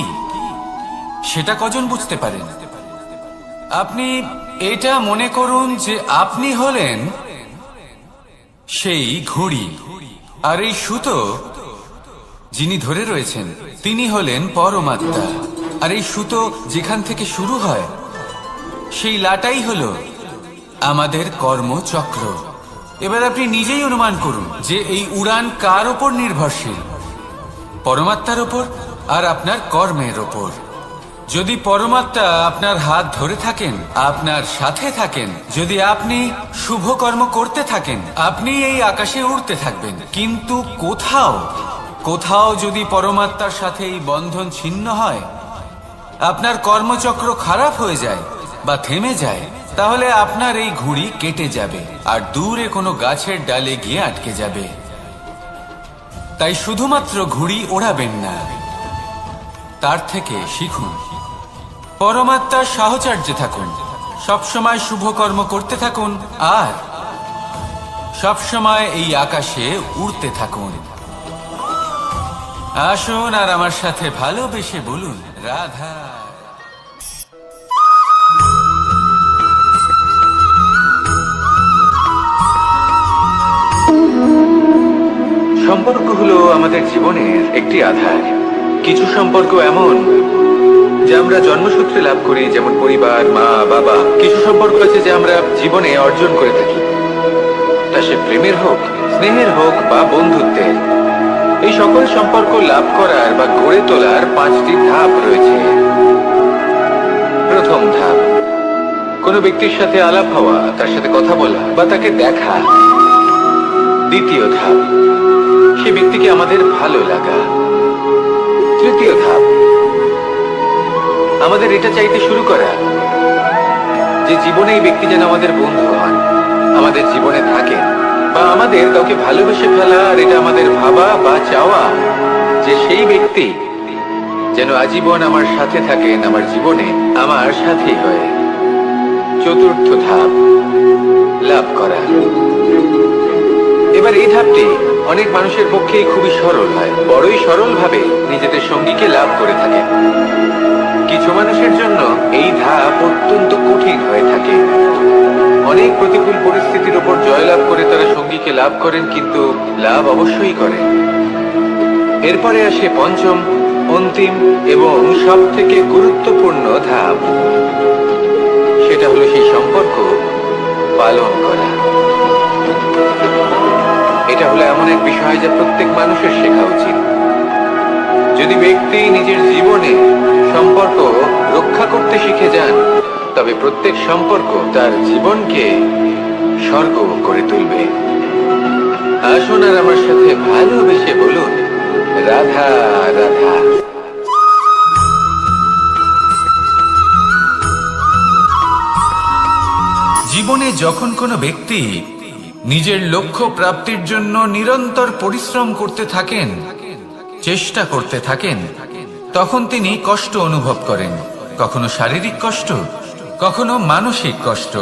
সেটা কজন বুঝতে পারেন? আপনি এটা মনে করুন যে আপনি হলেন সেই ঘুড়ি, আর এই সুতো যিনি ধরে রয়েছেন তিনি হলেন পরমাত্মা। আর এই সুতো যেখান থেকে শুরু হয় সেই লাটাই হলো আমাদের কর্মচক্র। এবার আপনি নিজেই অনুমান করুন যে এই উড়ান কার ওপর নির্ভরশীল, পরমাত্মার ওপর আর আপনার কর্মের ওপর। যদি পরমাত্মা আপনার হাত ধরে থাকেন, আপনার সাথে থাকেন, যদি আপনি শুভ কর্ম করতে থাকেন, আপনি এই আকাশে উড়তে থাকবেন। কিন্তু কোথাও কোথাও যদি পরমাত্মার সাথে এই বন্ধন ছিন্ন হয়, আপনার কর্মচক্র খারাপ হয়ে যায় বা থেমে যায়, তাহলে আপনার এই ঘুড়ি কেটে যাবে আর দূরে কোনো গাছের ডালে গিয়ে আটকে যাবে। তাই শুধুমাত্র ঘুড়ি ওড়াবেন না, তার থেকে শিখুন, পরমাত্মার সাহচর্যে থাকুন, সবসময় শুভ কর্ম করতে থাকুন আর সবসময় এই আকাশে উড়তে থাকুন। আসুন আর আমার সাথে ভালোবেসে বলুন, রাধা। সম্পর্ক হলো আমাদের জীবনের একটি আধার। কিছু সম্পর্ক এমন যা আমরা জন্মসূত্রে লাভ করি, যেমন পরিবার, মা, বাবা। কিছু সম্পর্ক আছে যা আমরা জীবনে অর্জন করে থাকি, তা সে প্রেমের হোক, স্নেহের হোক বা বন্ধুত্বের। এই সকল সম্পর্ক লাভ করার বা গড়ে তোলার 5টি ধাপ রয়েছে। প্রথম ধাপ, কোনো ব্যক্তির সাথে আলাপ হওয়া, তার সাথে কথা বলা বা তাকে দেখা। দ্বিতীয় ধাপ, সে ব্যক্তিকে আমাদের ভালো লাগা। তৃতীয় ধাপ, আমাদের এটা চাইতে শুরু করা যে জীবনে এই ব্যক্তি যেন আমাদের বন্ধু হন, আমাদের জীবনে থাকে, বা আমাদের কাউকে ভালোবেসে ফেলা। আর এটা আমাদের ভাবা বা চাওয়া যে সেই ব্যক্তি যেন আজীবন আমার সাথে থাকেন, আমার জীবনে আমার সাথী হয়ে। চতুর্থ ধাপ, লাভ করা। এবার এই ধাপটি অনেক মানুষের পক্ষেই খুবই সরল হয়, বড়ই সরল ভাবে নিজেদের সঙ্গীকে লাভ করে থাকে। কিছু মানুষের জন্য এই ধাপ অত্যন্ত কঠিন হয়ে থাকে। অনেক প্রতিকূল পরিস্থিতির উপর জয়লাভ করে তারা সঙ্গীকে লাভ করেন, কিন্তু লাভ অবশ্যই করেন। এরপরে আসে পঞ্চম, অন্তিম এবং সব থেকে গুরুত্বপূর্ণ ধাপ। সেটা হলো সেই সম্পর্ক পালন করা। এটা হলো এমন এক বিষয় যা প্রত্যেক মানুষের শেখা উচিত। যদি ব্যক্তি নিজের জীবনে সম্পর্ক রক্ষা করতে শিখে যান, তবে প্রত্যেক সম্পর্ক তার জীবনকে স্বর্গ করে তুলবে। আসুন আর আমার সাথে ভালোবেসে বলুন, রাধা রাধা। জীবনে যখন কোনো ব্যক্তি নিজের লক্ষ্য প্রাপ্তির জন্য নিরন্তর পরিশ্রম করতে থাকেন, চেষ্টা করতে থাকেন, তখন তিনি কষ্ট অনুভব করেন। কখনো শারীরিক কষ্ট, কখনো মানসিক কষ্ট।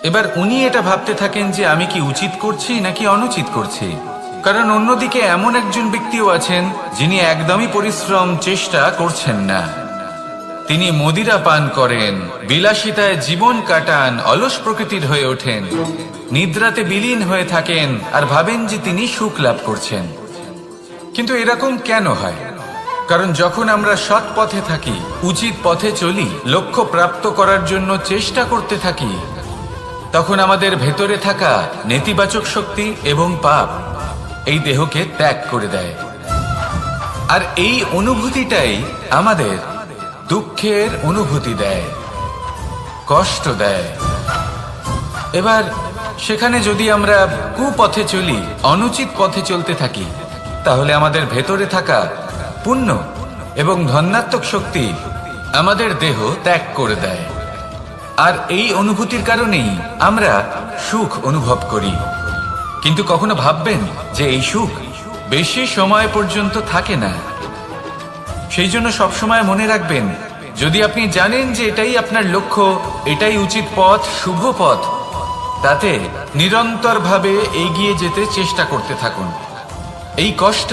এবার উনি এটা ভাবতে থাকেন যে আমি কি উচিত করছি নাকি অনুচিত করছি। কারণ অন্যদিকে এমন একজন ব্যক্তিও আছেন যিনি একদমই পরিশ্রম চেষ্টা করছেন না। তিনি মদিরা পান করেন, বিলাসিতায় জীবন কাটান, অলস প্রকৃতির হয়ে ওঠেন, নিদ্রাতে বিলীন হয়ে থাকেন আর ভাবেন যে তিনি সুখ লাভ করছেন। কিন্তু এরকম কেন হয়? কারণ যখন আমরা সৎ পথে থাকি, উচিত পথে চলি, লক্ষ্য প্রাপ্ত করার জন্য চেষ্টা করতে থাকি, তখন আমাদের ভেতরে থাকা নেতিবাচক শক্তি এবং পাপ এই দেহকে ত্যাগ করে দেয়। আর এই অনুভূতিটাই আমাদের দুঃখের অনুভূতি দেয়, কষ্ট দেয়। এবার সেখানে যদি আমরা কুপথে চলি, অনুচিত পথে চলতে থাকি, তাহলে আমাদের ভেতরে থাকা পুণ্য এবং ধনাত্মক শক্তি আমাদের দেহ ত্যাগ করে দেয়। আর এই অনুভূতির কারণেই আমরা সুখ অনুভব করি। কিন্তু কখনো ভাববেন যে এই সুখ বেশি সময় পর্যন্ত থাকে না। সেই জন্য সবসময় মনে রাখবেন যদি আপনি জানেন যে এটাই আপনার লক্ষ্য, এটাই উচিত পথ, শুভ পথ, তাতে নিরন্তরভাবে এগিয়ে যেতে চেষ্টা করতে থাকুন। এই কষ্ট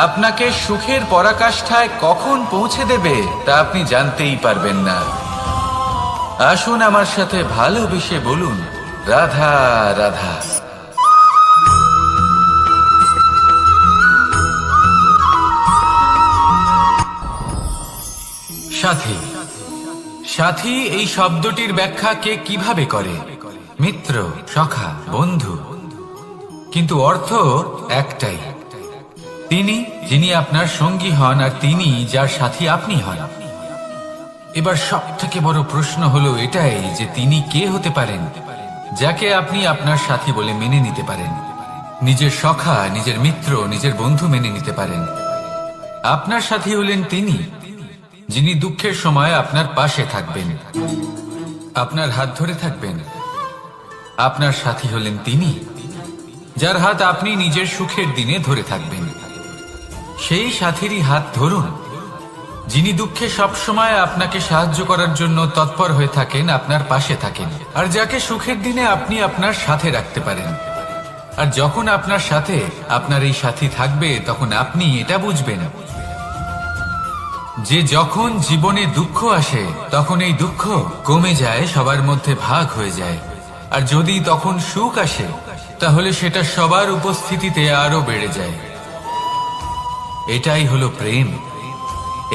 আপনাকে সুখের পরাকাষ্ঠায় কখন পৌঁছে দেবে তা আপনি জানতেই পারবেন না। আসুন আমার সাথে ভালোবেসে বলুন, রাধা রাধা। সাথী, সাথী এই শব্দটির ব্যাখ্যা কে কিভাবে করে? মিত্র, সখা, বন্ধু। কিন্তু অর্থ একটাই, তিনি যিনি আপনার সঙ্গী হন আর তিনি যার সাথী আপনি হন। এবার সব থেকে বড় প্রশ্ন হলো এটাই যে তিনি কে হতে পারেন যাকে আপনি আপনার সাথী বলে মেনে নিতে পারেন, নিজের সখা, নিজের মিত্র, নিজের বন্ধু মেনে নিতে পারেন। আপনার সাথী হলেন তিনি যিনি দুঃখের সময় আপনার পাশে থাকবেন, আপনার হাত ধরে থাকবেন। আপনার সাথী হলেন তিনি যার হাত আপনি নিজের সুখের দিনে ধরে থাকবেন। সেই সাথীরই হাত ধরুন যিনি দুঃখে সবসময় আপনাকে সাহায্য করার জন্য তৎপর হয়ে থাকেন, আপনার পাশে থাকেন, আর যাকে সুখের দিনে আপনি আপনার সাথে রাখতে পারেন। আর যখন আপনার সাথে আপনার এই সাথী থাকবে তখন আপনি এটা বুঝবেন যে যখন জীবনে দুঃখ আসে তখন এই দুঃখ কমে যায়, সবার মধ্যে ভাগ হয়ে যায়। আর যদি তখন সুখ আসে তাহলে সেটা সবার উপস্থিতিতে আরো বেড়ে যায়। এটাই হলো প্রেম,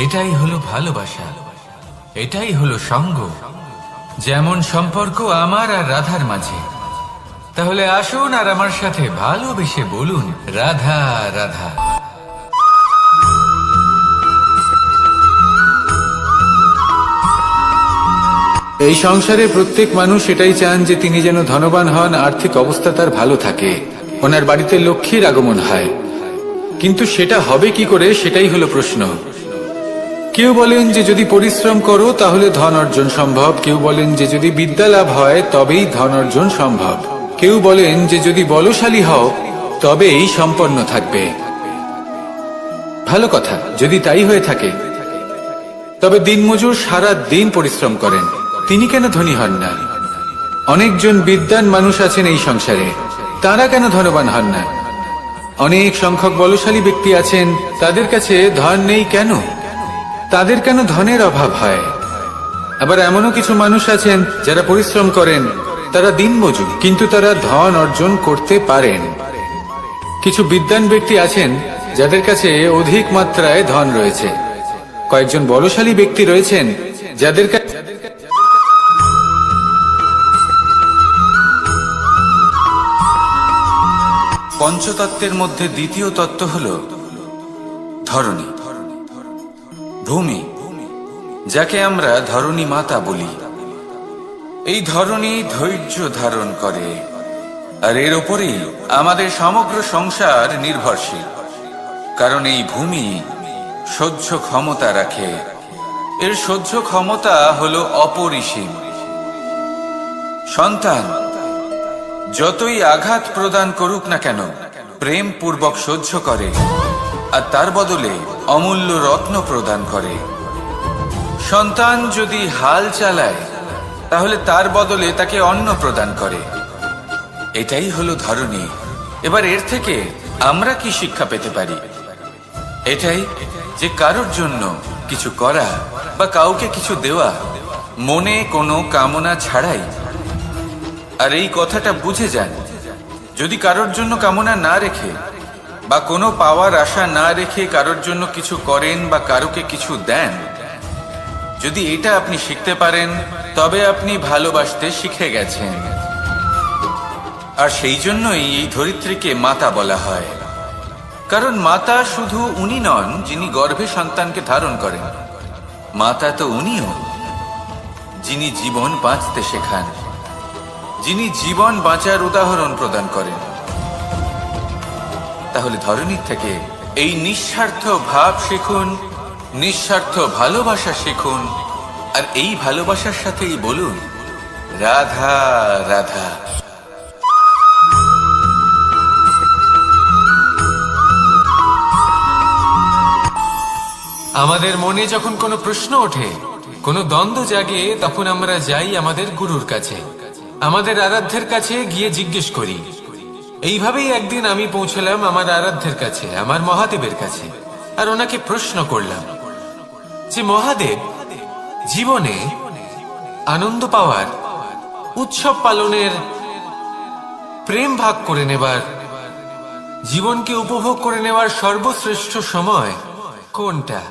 এটাই হলো ভালোবাসা, এটাই হলো সঙ্গ। যেমন সম্পর্ক আমার আর রাধার মাঝে। তাহলে আসুন আর আমার সাথে ভালোবেসে বলুন, রাধা রাধা। এই সংসারে প্রত্যেক মানুষ এটাই চান যে তিনি যেন ধনবান হন, আর্থিক অবস্থা তার ভালো থাকে, ওনার বাড়িতে লক্ষ্মীর আগমন হয়। কিন্তু সেটা হবে কি করে, সেটাই হলো প্রশ্ন। কেউ বলেন যে যদি পরিশ্রম করো তাহলে ধন অর্জন সম্ভব, কেউ বলেন যে যদি বিদ্যা লাভ হয় তবেই ধন অর্জন সম্ভব, কেউ বলেন যে যদি বলশালী হও তবেই সম্পন্ন থাকবে। ভালো কথা, যদি তাই হয়ে থাকে তবে দিনমজুর সারা দিন পরিশ্রম করেন, তিনি কেন ধনী হন না? অনেকজন বিদ্বান মানুষ আছেন এই সংসারে, তারা কেন ধনবান হন না? অনেক সংখ্যক বলশালী ব্যক্তি আছেন, তাদের কাছে ধন নেই কেন? তাদের কেন ধনের অভাব হয়? আবার এমনও কিছু মানুষ আছেন যারা পরিশ্রম করেন, তারা দিনমজুর, কিন্তু তারা ধন অর্জন করতে পারেন। কিছু বিদ্বান ব্যক্তি আছেন যাদের কাছে অধিক মাত্রায় ধন রয়েছে, কয়েকজন বলশালী ব্যক্তি রয়েছেন যাদের কাছে পঞ্চতত্ত্বের মধ্যে দ্বিতীয় তত্ত্ব হল ধরণী, ভূমি, যাকে আমরা ধরণী মাতা বলি। এই ধরণী ধৈর্য ধারণ করে, আর এর উপরেই আমাদের সমগ্র সংসার নির্ভরশীল। কারণ এই ভূমি সহ্য ক্ষমতা রাখে, এর সহ্য ক্ষমতা হলো অপরিসীম। সন্তান যতই আঘাত প্রদান করুক না কেন, প্রেম পূর্বক সহ্য করে, আর তার বদলে অমূল্য রত্ন প্রদান করে। সন্তান যদি হাল চালায় তাহলে তার বদলে তাকে অন্ন প্রদান করে। এটাই হলো ধরণী। এবার এর থেকে আমরা কি শিক্ষা পেতে পারি? এটাই যে কারোর জন্য কিছু করা বা কাউকে কিছু দেওয়া মনে কোনো কামনা ছাড়াই। আর এই কথাটা বুঝে যান, যদি কারোর জন্য কামনা না রেখে বা কোনো পাওয়ার আশা না রেখে কারোর জন্য কিছু করেন বা কারোকে কিছু দেন, যদি এটা আপনি শিখতে পারেন তবে আপনি ভালোবাসতে শিখে গেছেন। আর সেই জন্যই এই ধরিত্রীকে মাতা বলা হয়। কারণ মাতা শুধু উনি নন যিনি গর্ভে সন্তানকে ধারণ করেন, মাতা তো উনিও যিনি জীবন বাঁচতে শেখান, যিনি জীবন বাঁচার উদাহরণ প্রদান করেন। তাহলে ধরণীর থেকে এই নিঃস্বার্থ ভাব শিখুন, নিঃস্বার্থ ভালোবাসা শিখুন, আর এই ভালোবাসার সাথেই বলুন, রাধা রাধা। আমাদের মনে যখন কোনো প্রশ্ন ওঠে কোনো দ্বন্দ্ব জাগে তখন আমরা যাই আমাদের গুরুর কাছে, আমাদের আরাধ্যের কাছে গিয়ে জিজ্ঞেস করি। এইভাবেই একদিন আমি পৌঁছলাম আমার আরাধ্যের কাছে, আমার মহাদেবের কাছে, আর ওনাকে প্রশ্ন করলাম যে মহাদেব, জীবনে আনন্দ পাওয়ার, উৎসব পালনের, প্রেম ভাগ করে নেবার, জীবনকে উপভোগ করে নেওয়ার সর্বশ্রেষ্ঠ সময় কোনটা?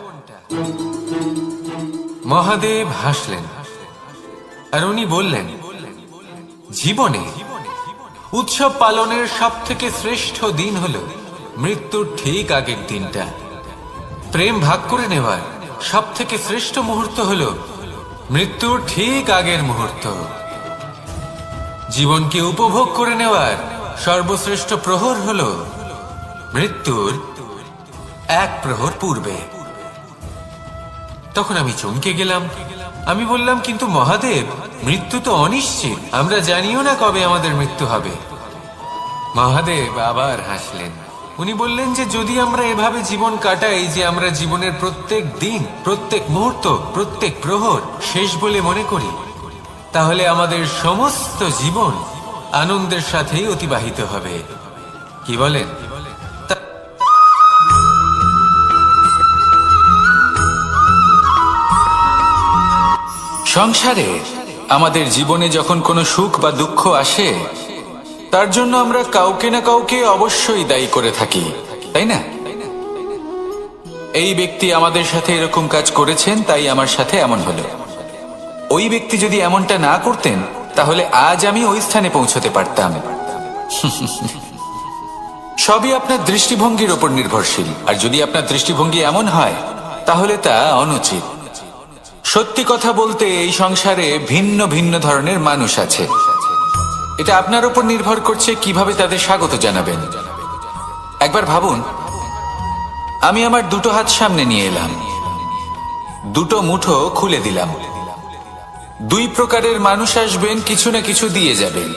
মহাদেব হাসলেন আর উনি বললেন, জীবনে উৎসব পালনের সব থেকে শ্রেষ্ঠ দিন হলো মৃত্যুর ঠিক আগের দিনটা। প্রেম ভাগ করে নেওয়ার সব থেকে শ্রেষ্ঠ মুহূর্ত হলো মৃত্যুর ঠিক আগের মুহূর্ত। জীবনকে উপভোগ করে নেওয়ার সর্বশ্রেষ্ঠ প্রহর হলো মৃত্যুর এক প্রহর পূর্বে। তখন আমি চমকে গেলাম। আমি বললাম, কিন্তু মহাদেব, মৃত্যু তো অনিশ্চিত, আমরা জানিও না কবে আমাদের মৃত্যু হবে। মহাদেব আবার হাসলেন। উনি বললেন যে যদি আমরা এভাবে জীবন কাটাই যে আমরা জীবনের প্রত্যেক দিন, প্রত্যেক মুহূর্ত, প্রত্যেক প্রহর শেষ বলে মনে করি, তাহলে আমাদের সমস্ত জীবন আনন্দের সাথেই অতিবাহিত হবে। কি বলেন? সংসারে আমাদের জীবনে যখন কোনো সুখ বা দুঃখ আসে, তার জন্য আমরা কাউকে না কাউকে অবশ্যই দায়ী করে থাকি, তাই না? এই ব্যক্তি আমাদের সাথে এরকম কাজ করেছেন, তাই আমার সাথে এমন হলো। ওই ব্যক্তি যদি এমনটা না করতেন, তাহলে আজ আমি ওই স্থানে পৌঁছতে পারতাম। সবই আপনার দৃষ্টিভঙ্গির ওপর নির্ভরশীল, আর যদি আপনার দৃষ্টিভঙ্গি এমন হয়, তাহলে তা অনুচিত। সত্যি কথা বলতে, এই সংসারে ভিন্ন ভিন্ন ধরনের মানুষ আছে। এটা আপনার উপর নির্ভর করছে কিভাবে তাদের স্বাগত জানাবেন। একবার ভাবুন, আমি আমার দুটো হাত সামনে নিয়ে এলাম, দুটো মুঠো খুলে দিলাম। দুই প্রকারের মানুষ আসবেন, কিছু না কিছু দিয়ে যাবেন।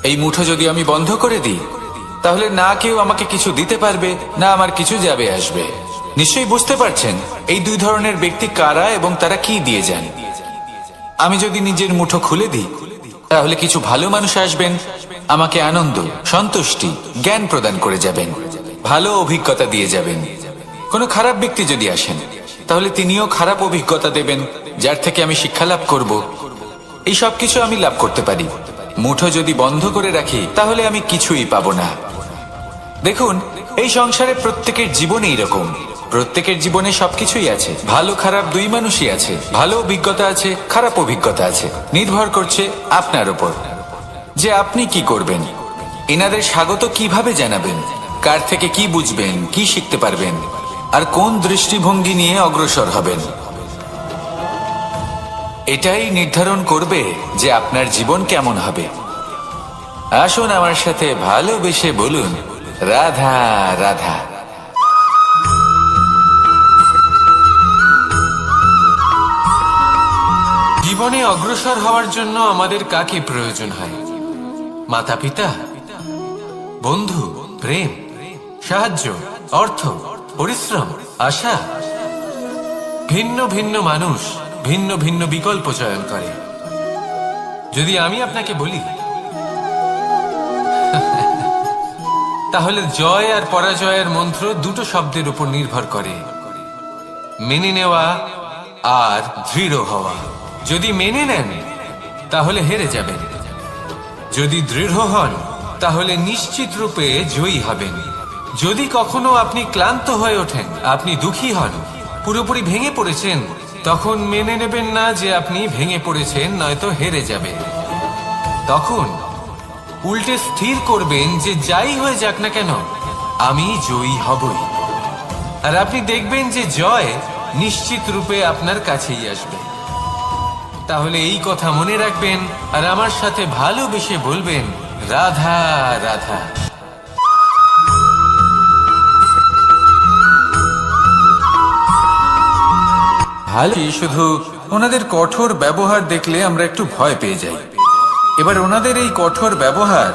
এই মুঠো যদি আমি বন্ধ করে দিই, তাহলে না কেউ আমাকে কিছু দিতে পারবে, না আমার কিছু যাবে আসবে। নিশ্চয়ই বুঝতে পারছেন এই দুই ধরনের ব্যক্তি কারা এবং তারা কি দিয়ে যান। আমি যদি নিজের মুঠো খুলে দিই, তাহলে কিছু ভালো মানুষ আসবেন, আমাকে আনন্দ, সন্তুষ্টি, জ্ঞান প্রদান করে যাবেন, ভালো অভিজ্ঞতা দিয়ে যাবেন। কোনো খারাপ ব্যক্তি যদি আসেন, তাহলে তিনিও খারাপ অভিজ্ঞতা দেবেন, যার থেকে আমি শিক্ষা লাভ করব। এই সব কিছু আমি লাভ করতে পারি। মুঠো যদি বন্ধ করে রাখি, তাহলে আমি কিছুই পাবো না। দেখুন, এই সংসারে প্রত্যেকের জীবনে এইরকম। প্রত্যেকের জীবনে সবকিছুই আছে, ভালো খারাপ দুই মানুষই আছে। ভালো অভিজ্ঞতা আছে, খারাপ অভিজ্ঞতা আছে। নির্ভর করছে আপনার উপর যে আপনি কি করবেন, এনাদের স্বাগত কিভাবে জানাবেন, কার থেকে কি বুঝবেন, কি শিখতে পারবেন, আর কোন দৃষ্টিভঙ্গি নিয়ে অগ্রসর হবেন। এটাই নির্ধারণ করবে যে আপনার জীবন কেমন হবে। আসুন আমার সাথে ভালোবেসে বলুন, রাধা রাধা। জীবনে অগ্রসর হওয়ার জন্য আমাদের কাকে প্রয়োজন হয়? মাতা পিতা, বন্ধু, প্রেম, সাহায্য, অর্থ, পরিশ্রম, আশা। ভিন্ন ভিন্ন মানুষ ভিন্ন ভিন্ন বিকল্প চয়ন করে। যদি আমি আপনাকে বলি, তাহলে জয় আর পরাজয়ের মন্ত্র দুটো শব্দের উপর নির্ভর করে, মেনে নেওয়া আর দৃঢ় হওয়া। যদি মেনে নেন, তাহলে হেরে যাবেন। যদি দৃঢ় হন, তাহলে নিশ্চিত রূপে জয়ী হবেন। যদি কখনো আপনি ক্লান্ত হয়ে ওঠেন, আপনি দুঃখী হন, পুরোপুরি ভেঙে পড়েছেন, তখন মেনে নেবেন না যে আপনি ভেঙে পড়েছেন, নয়তো হেরে যাবেন। তখন উল্টে স্থির করবেন যে যাই হয়ে যাক না কেন, আমি জয়ী হবই। আর আপনি দেখবেন যে জয় নিশ্চিত রূপে আপনার কাছেই আসবে। তাহলে এই কথা মনে রাখবেন আর আমার সাথে ভালোবেসে বলবেন, রাধা রাধা। ভালো, শুধু ওনাদের কঠোর ব্যবহার দেখলে আমরা একটু ভয় পেয়ে যাই। এবার ওনাদের এই কঠোর ব্যবহার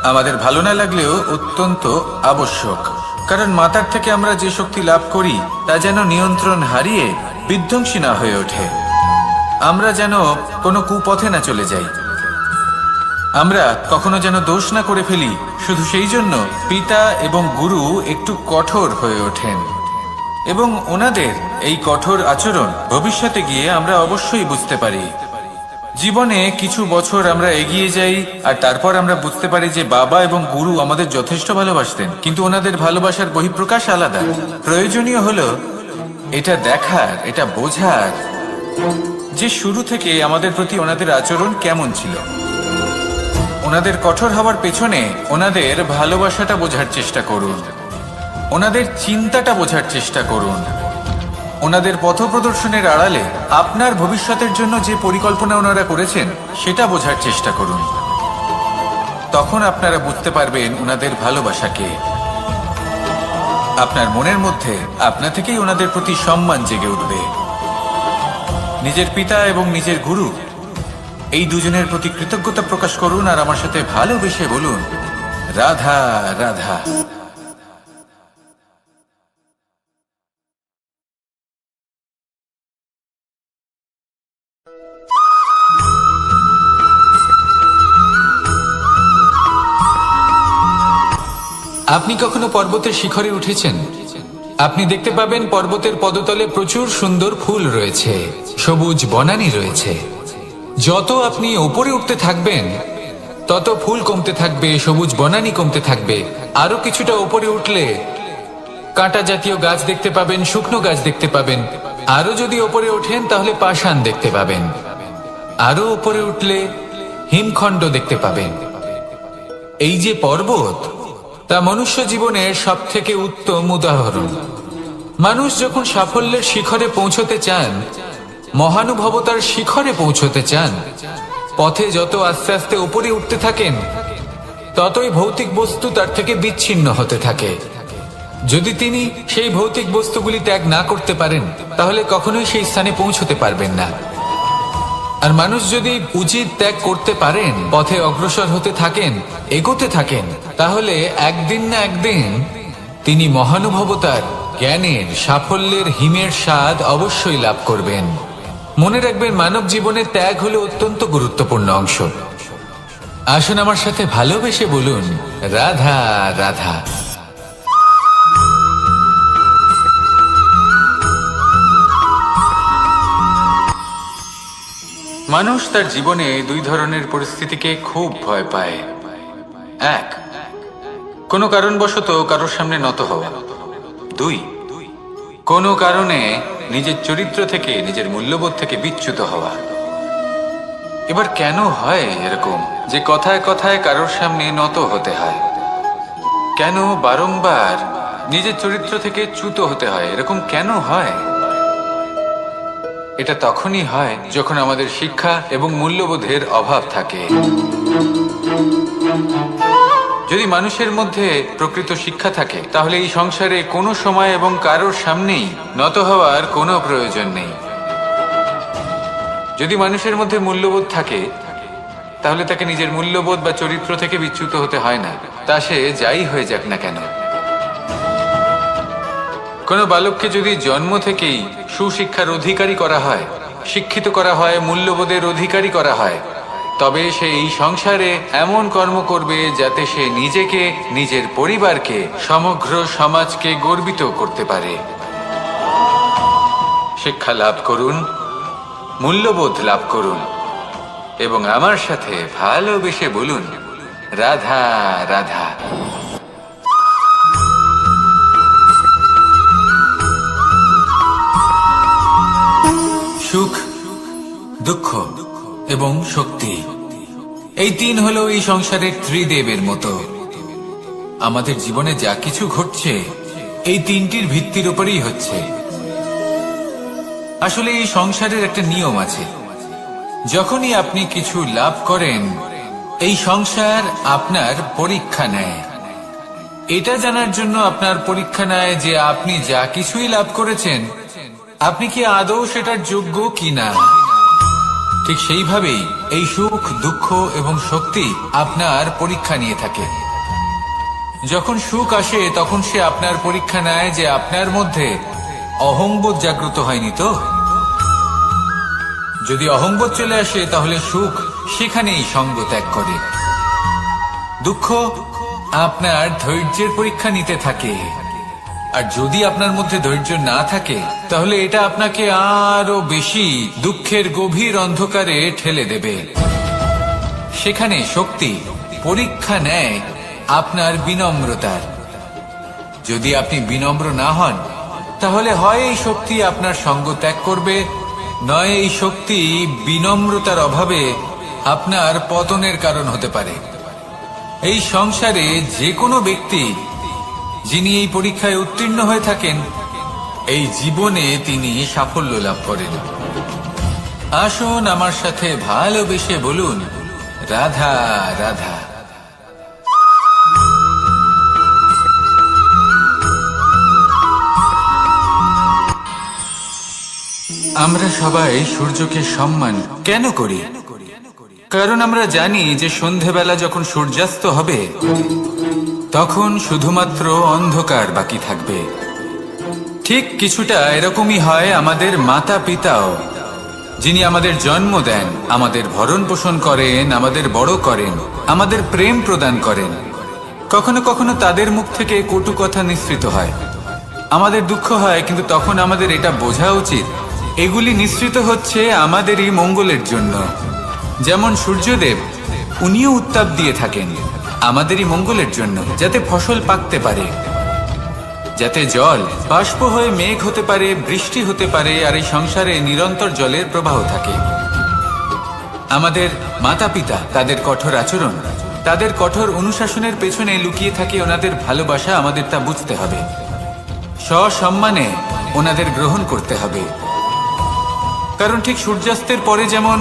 আমাদের ভালো না লাগলেও অত্যন্ত আবশ্যক, কারণ মাতার থেকে আমরা যে শক্তি লাভ করি তা যেন নিয়ন্ত্রণ হারিয়ে বিধ্বংসী না হয়ে ওঠে। আমরা যেন কোনো কুপথে না চলে যাই, আমরা কখনো যেন দোষ না করে ফেলি। শুধু সেই জন্য পিতা এবং গুরু একটু কঠোর হয়ে ওঠেন, এবং ওনাদের এই কঠোর আচরণ ভবিষ্যতে গিয়ে আমরা অবশ্যই বুঝতে পারি। জীবনে কিছু বছর আমরা এগিয়ে যাই আর তারপর আমরা বুঝতে পারি যে বাবা এবং গুরু আমাদের যথেষ্ট ভালোবাসতেন, কিন্তু ওনাদের ভালোবাসার বহিঃপ্রকাশ আলাদা। প্রয়োজনীয় হলো এটা দেখার, এটা বোঝার যে শুরু থেকে আমাদের প্রতি ওনাদের আচরণ কেমন ছিল। ওনাদের কঠোর হওয়ার পেছনে ওনাদের ভালোবাসাটা বোঝার চেষ্টা করুন, ওনাদের চিন্তাটা বোঝার চেষ্টা করুন, ওনাদের পথপ্রদর্শনের আড়ালে আপনার ভবিষ্যতের জন্য যে পরিকল্পনা ওনারা করেছেন সেটা বোঝার চেষ্টা করুন। তখন আপনারা বুঝতে পারবেন ওনাদের ভালোবাসাকে। আপনার মনের মধ্যে আপনা থেকেই ওনাদের প্রতি সম্মান জেগে উঠবে। নিজের পিতা এবং নিজের গুরু এই দুজনের প্রতি কৃতজ্ঞতা প্রকাশ করুন আর আমার সাথে ভালোবেসে বলুন, রাধা রাধা। আপনি কখনো পর্বতের শিখরে উঠেছেন? আপনি দেখতে পাবেন পর্বতের পদতলে প্রচুর সুন্দর ফুল রয়েছে, সবুজ বনানী রয়েছে। যত আপনি ওপরে উঠতে থাকবেন তত ফুল কমতে থাকবে, সবুজ বনানী কমতে থাকবে। আরো কিছুটা ওপরে উঠলে কাঁটা জাতীয় গাছ দেখতে পাবেন, শুকনো গাছ দেখতে পাবেন। আরো যদি ওপরে ওঠেন তাহলে পাষাণ দেখতে পাবেন। আরো ওপরে উঠলে হিমখণ্ড দেখতে পাবেন। এই যে পর্বত, তা মনুষ্য জীবনের সব থেকে উত্তম উদাহরণ। মানুষ যখন সাফল্যের শিখরে পৌঁছতে চান, মহানুভবতার শিখরে পৌঁছতে চান, পথে যত আস্তে আস্তে উপরে উঠতে থাকেন ততই ভৌতিক বস্তু তার থেকে বিচ্ছিন্ন হতে থাকে। যদি তিনি সেই ভৌতিক বস্তুগুলি ত্যাগ না করতে পারেন তাহলে কখনোই সেই স্থানে পৌঁছতে পারবেন না। আর মানুষ যদি উচিত ত্যাগ করতে পারেন, পথে অগ্রসর হতে থাকেন, এগোতে থাকেন, তাহলে একদিন না একদিন তিনি মহানুভবতার, জ্ঞানের, সাফল্যের হিমের স্বাদ অবশ্যই লাভ করবেন। মনে রাখবেন, মানব জীবনে ত্যাগ হলো অত্যন্ত গুরুত্বপূর্ণ অংশ। আসুন আমার সাথে ভালোবেসে বলুন, রাধা রাধা। মানুষ তার জীবনে দুই ধরনের পরিস্থিতিকে খুব ভয় পায়। এক, কোনো কারণবশত কারোর সামনে নত হওয়া। দুই, কোনো কারণে নিজের চরিত্র থেকে, নিজের মূল্যবোধ থেকে বিচ্যুত হওয়া। এবার কেন হয় এরকম যে কথায় কথায় কারোর সামনে নত হতে হয়? কেন বারংবার নিজের চরিত্র থেকে চ্যুত হতে হয়? এরকম কেন হয়? এটা তখনই হয় যখন আমাদের শিক্ষা এবং মূল্যবোধের অভাব থাকে। যদি মানুষের মধ্যে প্রকৃত শিক্ষা থাকে তাহলে এই সংসারে কোনো সময় এবং কারোর সামনেই নত হওয়ার কোনো প্রয়োজন নেই। যদি মানুষের মধ্যে মূল্যবোধ থাকে তাহলে তাকে নিজের মূল্যবোধ বা চরিত্র থেকে বিচ্যুত হতে হয় না, তা সে যাই হয়ে যাক না কেন। কোনো বালককে যদি জন্ম থেকেই সুশিক্ষার অধিকারী করা হয়, শিক্ষিত করা হয়, মূল্যবোধের অধিকারী করা হয়, তবে সে এই সংসারে এমন কর্ম করবে যাতে সে নিজেকে, নিজের পরিবারকে, সমগ্র সমাজকে গর্বিত করতে পারে। শিক্ষা লাভ করুন, মূল্যবোধ লাভ করুন এবং আমার সাথে ভালোবেসে বলুন, রাধা রাধা। সুখ, দুঃখ এবং শক্তি, এই তিন হলো এই সংসারের ত্রিদেবের মতো। আমাদের জীবনে যা কিছু ঘটছে এই তিনটির ভিত্তির উপরেই হচ্ছে। আসলে এই সংসারের একটা নিয়ম আছে, যখনই আপনি কিছু লাভ করেন এই সংসার আপনার পরীক্ষা নেয়। এটা জানার জন্য আপনার পরীক্ষা নেয় যে আপনি যা কিছুই লাভ করেছেন আপনি কি আদৌ সেটার যোগ্য কিনা। ঠিক সেইভাবেই এই সুখ, দুঃখ এবং শক্তি আপনার পরীক্ষা নিয়ে থাকে। যখন সুখ আসে তখন সে আপনার পরীক্ষা নেয় যে আপনার মধ্যে অহংবোধ জাগ্রত হয়নি তো। যদি অহংবোধ চলে আসে তাহলে সুখ সেখানেই সঙ্গ ত্যাগ করে। দুঃখ আপনার ধৈর্যের পরীক্ষা নিতে থাকে, আর যদি আপনার মধ্যে ধৈর্য না থাকে তাহলে এটা আপনাকে আরো বেশি দুঃখের গভীর অন্ধকারে ঠেলে দেবে। সেখানে শক্তি পরীক্ষা নেয় আপনার বিনম্রতার। যদি আপনি বিনম্র না হন তাহলে হয় এই শক্তি আপনার সঙ্গ ত্যাগ করবে, নয় এই শক্তি বিনম্রতার অভাবে আপনার পতনের কারণ হতে পারে। এই সংসারে যে কোনো ব্যক্তি যিনি এই পরীক্ষায় উত্তীর্ণ হয়ে থাকেন, এই জীবনে তিনি সাফল্য লাভ করেন। আসুন আমার সাথে ভালোবেসে বলুন, রাধা রাধা। আমরা সবাই সূর্যকে সম্মান কেন করি? কারণ আমরা জানি যে সন্ধেবেলা যখন সূর্যাস্ত হবে তখন শুধুমাত্র অন্ধকার বাকি থাকবে। ঠিক কিছুটা এরকমই হয় আমাদের মাতা পিতাও, যিনি আমাদের জন্ম দেন, আমাদের ভরণ পোষণ করেন, আমাদের বড় করেন, আমাদের প্রেম প্রদান করেন। কখনো কখনো তাদের মুখ থেকে কটু কথা নিঃসৃত হয়, আমাদের দুঃখ হয়, কিন্তু তখন আমাদের এটা বোঝা উচিত এগুলি নিঃসৃত হচ্ছে আমাদেরই মঙ্গলের জন্য। যেমন সূর্যদেব, উনিও উত্তাপ দিয়ে থাকেন আমাদেরই মঙ্গলের জন্য, যাতে ফসল পাকতে পারে, যাতে জল বাষ্প হয়ে মেঘ হতে পারে, বৃষ্টি হতে পারে, আর এই সংসারে নিরন্তর জলের প্রবাহ থাকে। আমাদের মাতা পিতা, তাদের কঠোর আচরণ, তাদের কঠোর অনুশাসনের পেছনে লুকিয়ে থাকে ওনাদের ভালোবাসা। আমাদের তা বুঝতে হবে, সসম্মানে ওনাদের গ্রহণ করতে হবে। কারণ ঠিক সূর্যাস্তের পরে যেমন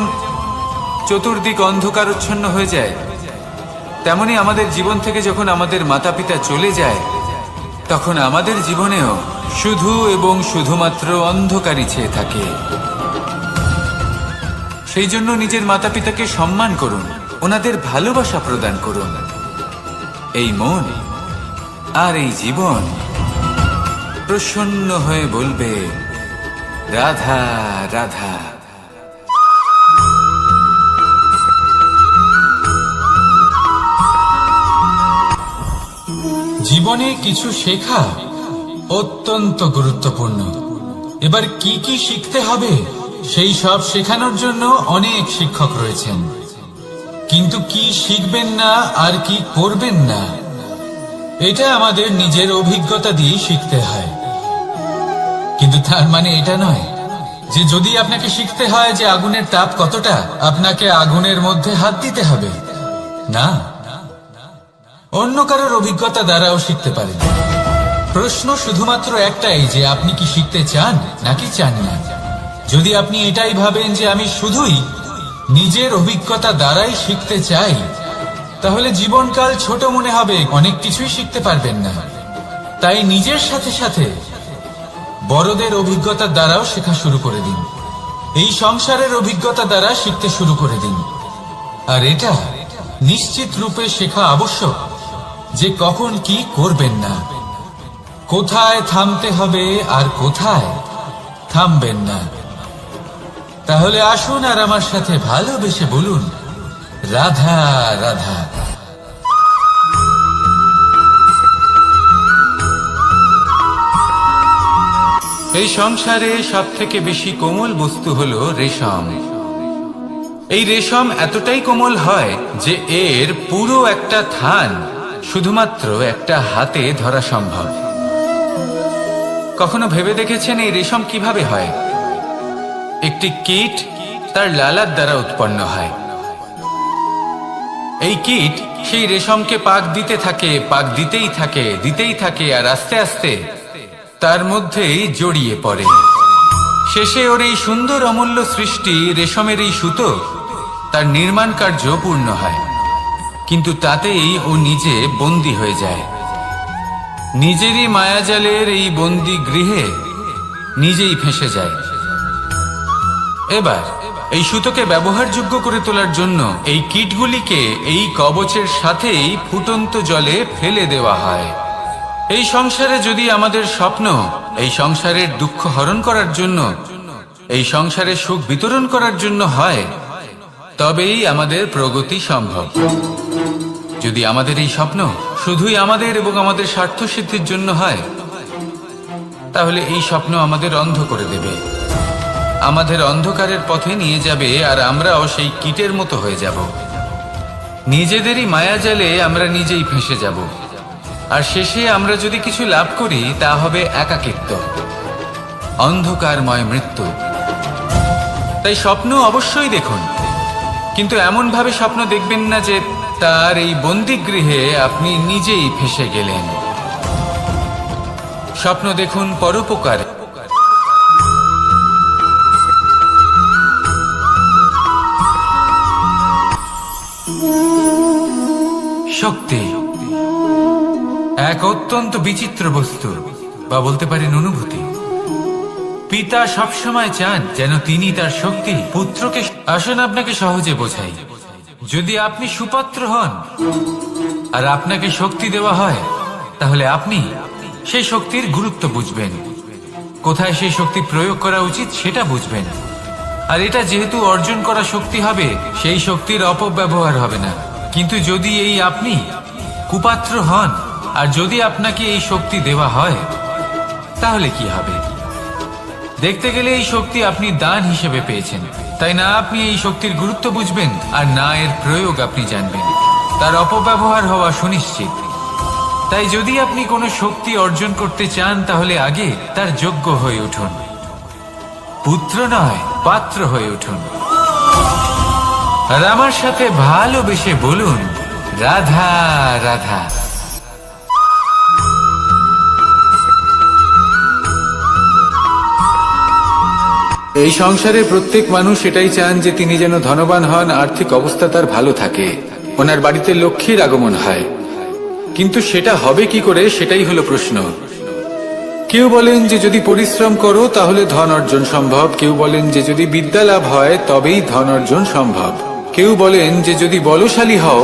চতুর্দিক অন্ধকারচ্ছন্ন হয়ে যায়, তেমনি আমাদের জীবন থেকে যখন আমাদের মাতা পিতা চলে যায় তখন আমাদের জীবনেও শুধু এবং শুধুমাত্র অন্ধকারই ছেয়ে থাকে। সেই জন্য নিজের মাতা পিতাকে সম্মান করুন, ওনাদের ভালোবাসা প্রদান করুন। এই মন আর এই জীবন প্রসন্ন হয়ে বলবে, রাধা রাধা। জীবনে কিছু শেখা অত্যন্ত গুরুত্বপূর্ণ। এবার কি কি শিখতে হবে সেই সব শেখানোর জন্য অনেক শিক্ষক রয়েছেন, কিন্তু কি শিখবেন না আর কি করবেন না এটা আমাদের নিজের অভিজ্ঞতা দিয়ে শিখতে হয়। কিন্তু তার মানে এটা নয় যে যদি আপনাকে শিখতে হয় যে আগুনের তাপ কতটা, আপনাকে আগুনের মধ্যে হাত দিতে হবে। না, অন্য কারোর অভিজ্ঞতা দ্বারাও শিখতে পারেন। প্রশ্ন শুধুমাত্র একটাই যে আপনি কি শিখতে চান নাকি চান না। যদি আপনি এটাই ভাবেন যে আমি শুধুই নিজের অভিজ্ঞতা দ্বারাই শিখতে চাই, তাহলে জীবনকাল ছোট মনে হবে, অনেক কিছুই শিখতে পারবেন না। তাই নিজের সাথে সাথে বড়দের অভিজ্ঞতা দ্বারাও শেখা শুরু করে দিন। এই সংসারের অভিজ্ঞতা দ্বারা শিখতে শুরু করে দিন। আর এটা নিশ্চিত রূপে শেখা আবশ্যক যে কখন কি করবেন না, কোথায় থামতে হবে আর কোথায় থামবেন না। তাহলে আসুন আর আমার সাথে ভালোবেসে বলুন, রাধা রাধা। এই সংসারে সব থেকে বেশি কোমল বস্তু হলো রেশম। এই রেশম এতটাই কোমল হয় যে এর পুরো একটা থান শুধুমাত্র একটা হাতে ধরা সম্ভব। কখনো ভেবে দেখেছেন এই রেশম কিভাবে হয়? একটি কীট তার লালার দ্বারা উৎপন্ন হয়। এই কীট সেই রেশমকে পাক দিতে থাকে, পাক দিতেই থাকে, দিতেই থাকে, আর আস্তে আস্তে তার মধ্যেই জড়িয়ে পড়ে। শেষে ওর এই সুন্দর অমূল্য সৃষ্টি রেশমের এই সুতো তার নির্মাণ কার্য পূর্ণ হয়, কিন্তু তাতেই ও নিজে বন্দী হয়ে যায়। নিজেরই মায়াজালের এই বন্দী গৃহে নিজেই ফেঁসে যায়। এবার এই সুতোকে ব্যবহারযোগ্য করে তোলার জন্য এই কীটগুলিকে এই কবচের সাথেই ফুটন্ত জলে ফেলে দেওয়া হয়। এই সংসারে যদি আমাদের স্বপ্ন এই সংসারের দুঃখ হরণ করার জন্য এই সংসারে সুখ বিতরণ করার জন্য হয়, তবেই আমাদের প্রগতি সম্ভব। যদি আমাদের এই স্বপ্ন শুধুই আমাদের এবং আমাদের স্বার্থ সিদ্ধির জন্য হয়, তাহলে এই স্বপ্ন আমাদের অন্ধ করে দেবে, আমাদের অন্ধকারের পথে নিয়ে যাবে, আর আমরাও সেই কীটের মতো হয়ে যাব। নিজেদেরই মায়াজালে আমরা নিজেই ফেঁসে যাব, আর শেষে আমরা যদি কিছু লাভ করি তা হবে একাকিত্ব, অন্ধকারময় মৃত্যু। তাই স্বপ্ন অবশ্যই দেখুন, কিন্তু এমন ভাবে স্বপ্ন দেখবেন না যে তার এই বন্দিগৃহে আপনি নিজেই ফেঁসে গেলেন। স্বপ্ন দেখুন পরোপকার। শক্তি এক অত্যন্ত বিচিত্র বস্তু, বা বলতে পারেন অনুভূতি। পিতা সবসময় চান যেন তিনি তার শক্তি পুত্রকে। আসুন আপনাকে সহজে বোঝাই। যদি আপনি সুপাত্র হন আর আপনাকে শক্তি দেওয়া হয়, তাহলে আপনি সেই শক্তির গুরুত্ব বুঝবেন, কোথায় সেই শক্তি প্রয়োগ করা উচিত সেটা বুঝবেন। আর এটা যেহেতু অর্জন করা শক্তি হবে, সেই শক্তির অপব্যবহার হবে না। কিন্তু যদি এই আপনি কুপাত্র হন আর যদি আপনাকে এই শক্তি দেওয়া হয়, তাহলে কি হবে? দেখতে গেলে এই শক্তি আপনি দান হিসেবে পেয়েছেন, তাই না আপনি এই শক্তির গুরুত্ব বুঝবেন, আর না এর প্রয়োগ আপনি জানবেন। তার অপব্যবহার হওয়া সুনিশ্চিত। তাই যদি আপনি কোনো শক্তি অর্জন করতে চান, তাহলে আগে তার যোগ্য হয়ে উঠুন। পুত্র নয়, পাত্র হয়ে উঠুন। আর আমার সাথে ভালোবেসে বলুন, রাধা রাধা। এই সংসারে প্রত্যেক মানুষ এটাই চান যে তিনি যেন ধনবান হন, আর্থিক অবস্থা তার ভালো থাকে, ওনার বাড়িতে লক্ষ্মীর আগমন হয়। কিন্তু সেটা হবে কি করে, সেটাই হলো প্রশ্ন। কেউ বলেন যে যদি পরিশ্রম করো তাহলে ধন অর্জন সম্ভব, কেউ বলেন যে যদি বিদ্যা লাভ হয় তবেই ধন অর্জন সম্ভব, কেউ বলেন যে যদি বলশালী হও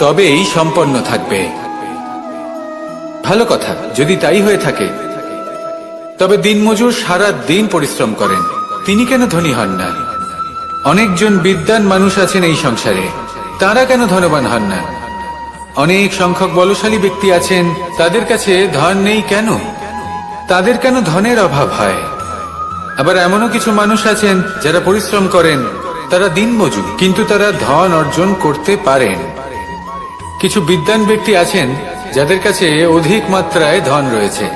তবেই সম্পন্ন থাকবে। ভালো কথা, যদি তাই হয়ে থাকে, তবে দিনমজুর সারা দিন পরিশ্রম করেন, তিনি কেন ধনী হন না? অনেকজন বিদ্বান মানুষ আছেন এই সংসারে, তারা কেন ধনবান হন না? অনেক সংখ্যক বলশালী ব্যক্তি আছেন, তাদের কাছে ধন নেই কেন? তাদের কেন ধনের অভাব হয়? আবার এমনও কিছু মানুষ আছেন যারা পরিশ্রম করেন, তারা দিনমজুর, কিন্তু তারা ধন অর্জন করতে পারেন। কিছু বিদ্বান ব্যক্তি আছেন যাদের কাছে অধিক মাত্রায় ধন রয়েছে।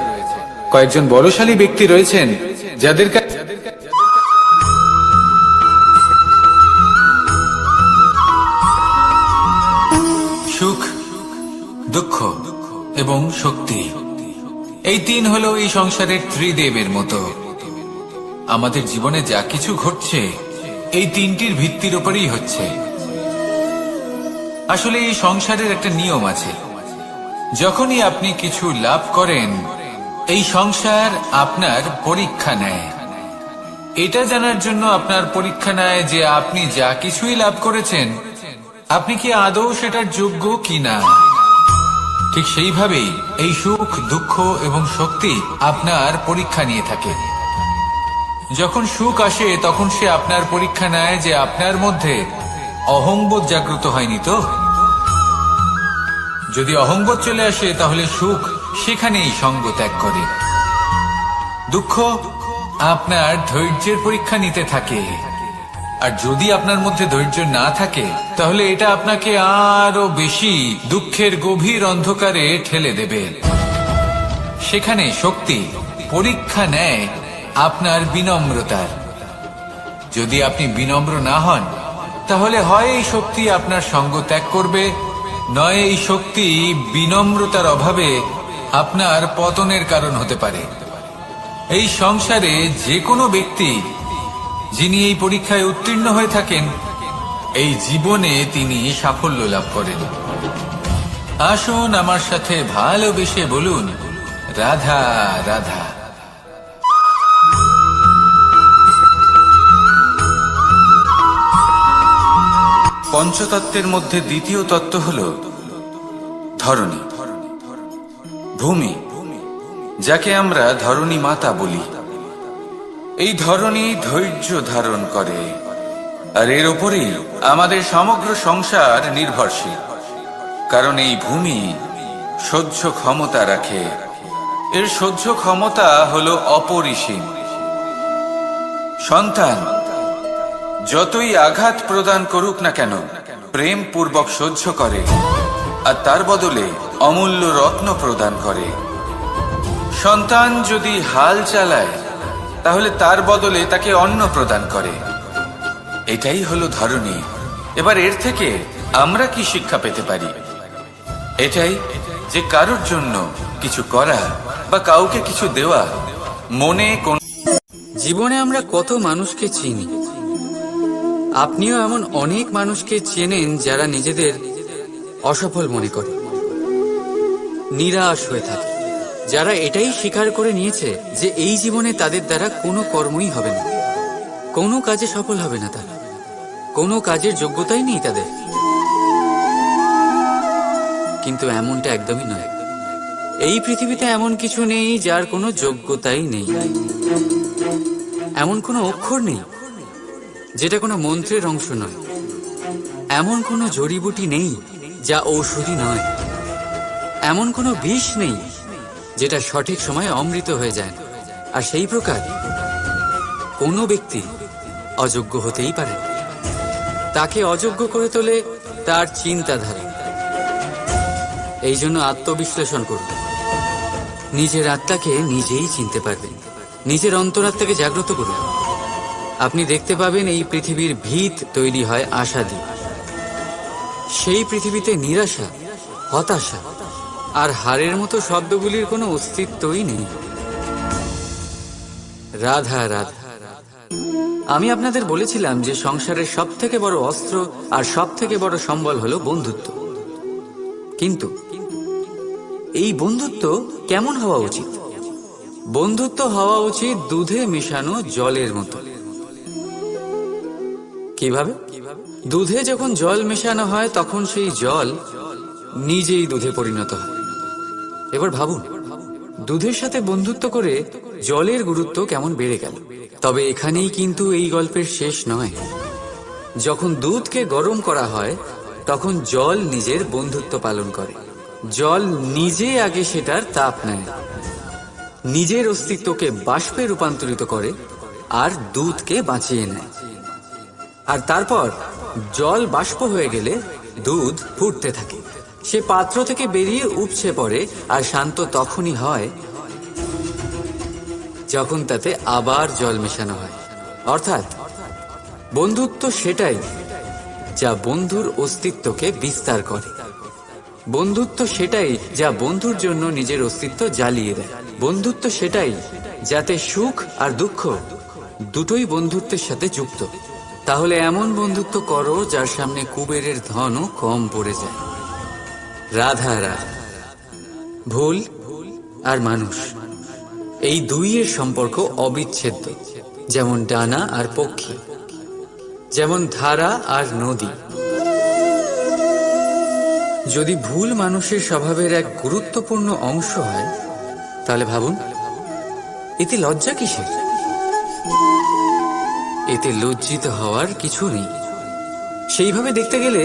কয়েকজন বলশালী ব্যক্তি রয়েছেন যাদের কাছে সুখ, দুঃখ এবং শক্তি, এই তিন হলো এই সংসারের ত্রিদেবের মতো। আমাদের জীবনে যা কিছু ঘটছে এই তিনটির ভিত্তির উপরেই হচ্ছে। আসলে এই সংসারের একটা নিয়ম আছে, যখনই আপনি কিছু লাভ করেন, এই সংসার আপনার পরীক্ষা নেয়। এটা জানার জন্য আপনার পরীক্ষা নেয় যে আপনি যা কিছুই লাভ করেছেন, আপনি কি আদৌ সেটার যোগ্য কিনা। ঠিক সেইভাবেই এই সুখ, দুঃখ এবং শক্তি আপনার পরীক্ষা নিয়ে থাকে। যখন সুখ আসে তখন সে আপনার পরীক্ষা নেয় যে আপনার মধ্যে অহংবোধ জাগ্রত হয়নি তো। যদি অহংবোধ চলে আসে তাহলে সুখ সেখানেই সঙ্গ ত্যাগ করে। দুঃখ আপনার ধৈর্যের পরীক্ষা নিতে থাকে, আর যদি আপনার মধ্যে ধৈর্য না থাকে তাহলে এটা আপনাকে আরো বেশি দুঃখের গভীর অন্ধকারে ঠেলে দেবে। সেখানে শক্তি পরীক্ষা নেয় আপনার বিনম্রতার। যদি আপনি বিনম্র না হন, তাহলে হয় এই শক্তি আপনার সঙ্গ ত্যাগ করবে, নয় এই শক্তি বিনম্রতার অভাবে আপনার পতনের কারণ হতে পারে। এই সংসারে যে কোনো ব্যক্তি যিনি এই পরীক্ষায় উত্তীর্ণ হয়ে থাকেন, এই জীবনে তিনি সাফল্য লাভ করেন। আসুন আমার সাথে ভালোবেসে বলুন, রাধা রাধা। পঞ্চতত্ত্বের মধ্যে দ্বিতীয় তত্ত্ব হল ধরণী, ভূমি, যাকে আমরা ধরণী মাতা বলি। এই ধরনী ধৈর্য ধারণ করে, আর এর ওপরেই আমাদের সমগ্র সংসার নির্ভরশীল। কারণ এই ভূমি সহ্য ক্ষমতা রাখে, এর সহ্য ক্ষমতা হলো অপরিসীম। সন্তান যতই আঘাত প্রদান করুক না কেন, প্রেম পূর্বক সহ্য করে, আর তার বদলে অমূল্য রত্ন প্রদান করে। সন্তান যদি হাল চালায়, তাহলে তার বদলে তাকে অন্ন প্রদান করে। এটাই হলো ধরনী। এবার এর থেকে আমরা কি শিক্ষা পেতে পারি? এটাই যে কারোর জন্য কিছু করা বা কাউকে কিছু দেওয়া মনে কোন। জীবনে আমরা কত মানুষকে চিনি। আপনিও এমন অনেক মানুষকে চেনেন যারা নিজেদের অসফল মনে করে, নিরাশ হয়ে থাকে, যারা এটাই স্বীকার করে নিয়েছে যে এই জীবনে তাদের দ্বারা কোনো কর্মই হবে না, কোনো কাজে সফল হবে না, তারা কোনো কাজের যোগ্যতাই নেই তাদের। কিন্তু এমনটা একদমই নয়। এই পৃথিবীতে এমন কিছু নেই যার কোনো যোগ্যতাই নেই। এমন কোনো অক্ষর নেই যেটা কোনো মন্ত্রের অংশ নয়। এমন কোনো জড়িবুটি নেই যা ঔষধি নয়। এমন কোনো বিষ নেই যেটা সঠিক সময়ে অমৃত হয়ে যায়। আর সেই প্রকার কোনো ব্যক্তি অযোগ্য হতেই পারে। তাকে অযোগ্য করে তোলে তার চিন্তাধারা। এই জন্য আত্মবিশ্লেষণ করুন। নিজের আত্মাকে নিজেই চিনতে পারবেন। নিজের অন্তরাত্মাকে জাগ্রত করুন। আপনি দেখতে পাবেন এই পৃথিবীর ভিত তৈরি হয় আশা দিয়ে। সেই পৃথিবীতে নিরাশা, হতাশা আর হারের মতো শব্দগুলির কোনো অস্তিত্বই নেই। রাধা রাধা। আমি আপনাদের বলেছিলাম যে সংসারের সব থেকে বড় অস্ত্র আর সব থেকে বড় সম্বল হলো বন্ধুত্ব। কিন্তু এই বন্ধুত্ব কেমন হওয়া উচিত? বন্ধুত্ব হওয়া উচিত দুধে মেশানো জলের মতো। কিভাবে? দুধে যখন জল মেশানো হয় তখন সেই জল নিজেই দুধে পরিণত হয়। এবার ভাবুন, দুধের সাথে বন্ধুত্ব করে জলের গুরুত্ব কেমন বেড়ে গেল। তবে এখানেই কিন্তু এই গল্পের শেষ নয়। যখন দুধকে গরম করা হয় তখন জল নিজের বন্ধুত্ব পালন করে। জল নিজে আগে সেটার তাপ নেয়, নিজের অস্তিত্বকে বাষ্পে রূপান্তরিত করে আর দুধকে বাঁচিয়ে নেয়। আর তারপর জল বাষ্প হয়ে গেলে দুধ ফুটতে থাকে। সে পাত্র থেকে বেরিয়ে উপচে পড়ে, আর শান্ত তখনই হয় যখন তাতে আবার জল মেশানো হয়। অর্থাৎ বন্ধুত্ব সেটাই যা বন্ধুর অস্তিত্বকে বিস্তার করে। বন্ধুত্ব সেটাই যা বন্ধুর জন্য নিজের অস্তিত্ব জ্বালিয়ে দেয়। বন্ধুত্ব সেটাই যাতে সুখ আর দুঃখ দুটোই বন্ধুত্বের সাথে যুক্ত। তাহলে এমন বন্ধুত্ব করো যার সামনে কুবেরের ধনও কম পড়ে যায়। রাধা রাধা। ভুল আর মানুষ, এই দুইয়ের সম্পর্ক অবিচ্ছেদ্য। যেমন ডানা আর পক্ষী, যেমন ধারা আর নদী। যদি ভুল মানুষের স্বভাবের এক গুরুত্বপূর্ণ অংশ হয়, তাহলে ভাবুন, এতে লজ্জা কিসের? এতে লজ্জিত হওয়ার কিছু নেই। সেইভাবে দেখতে গেলে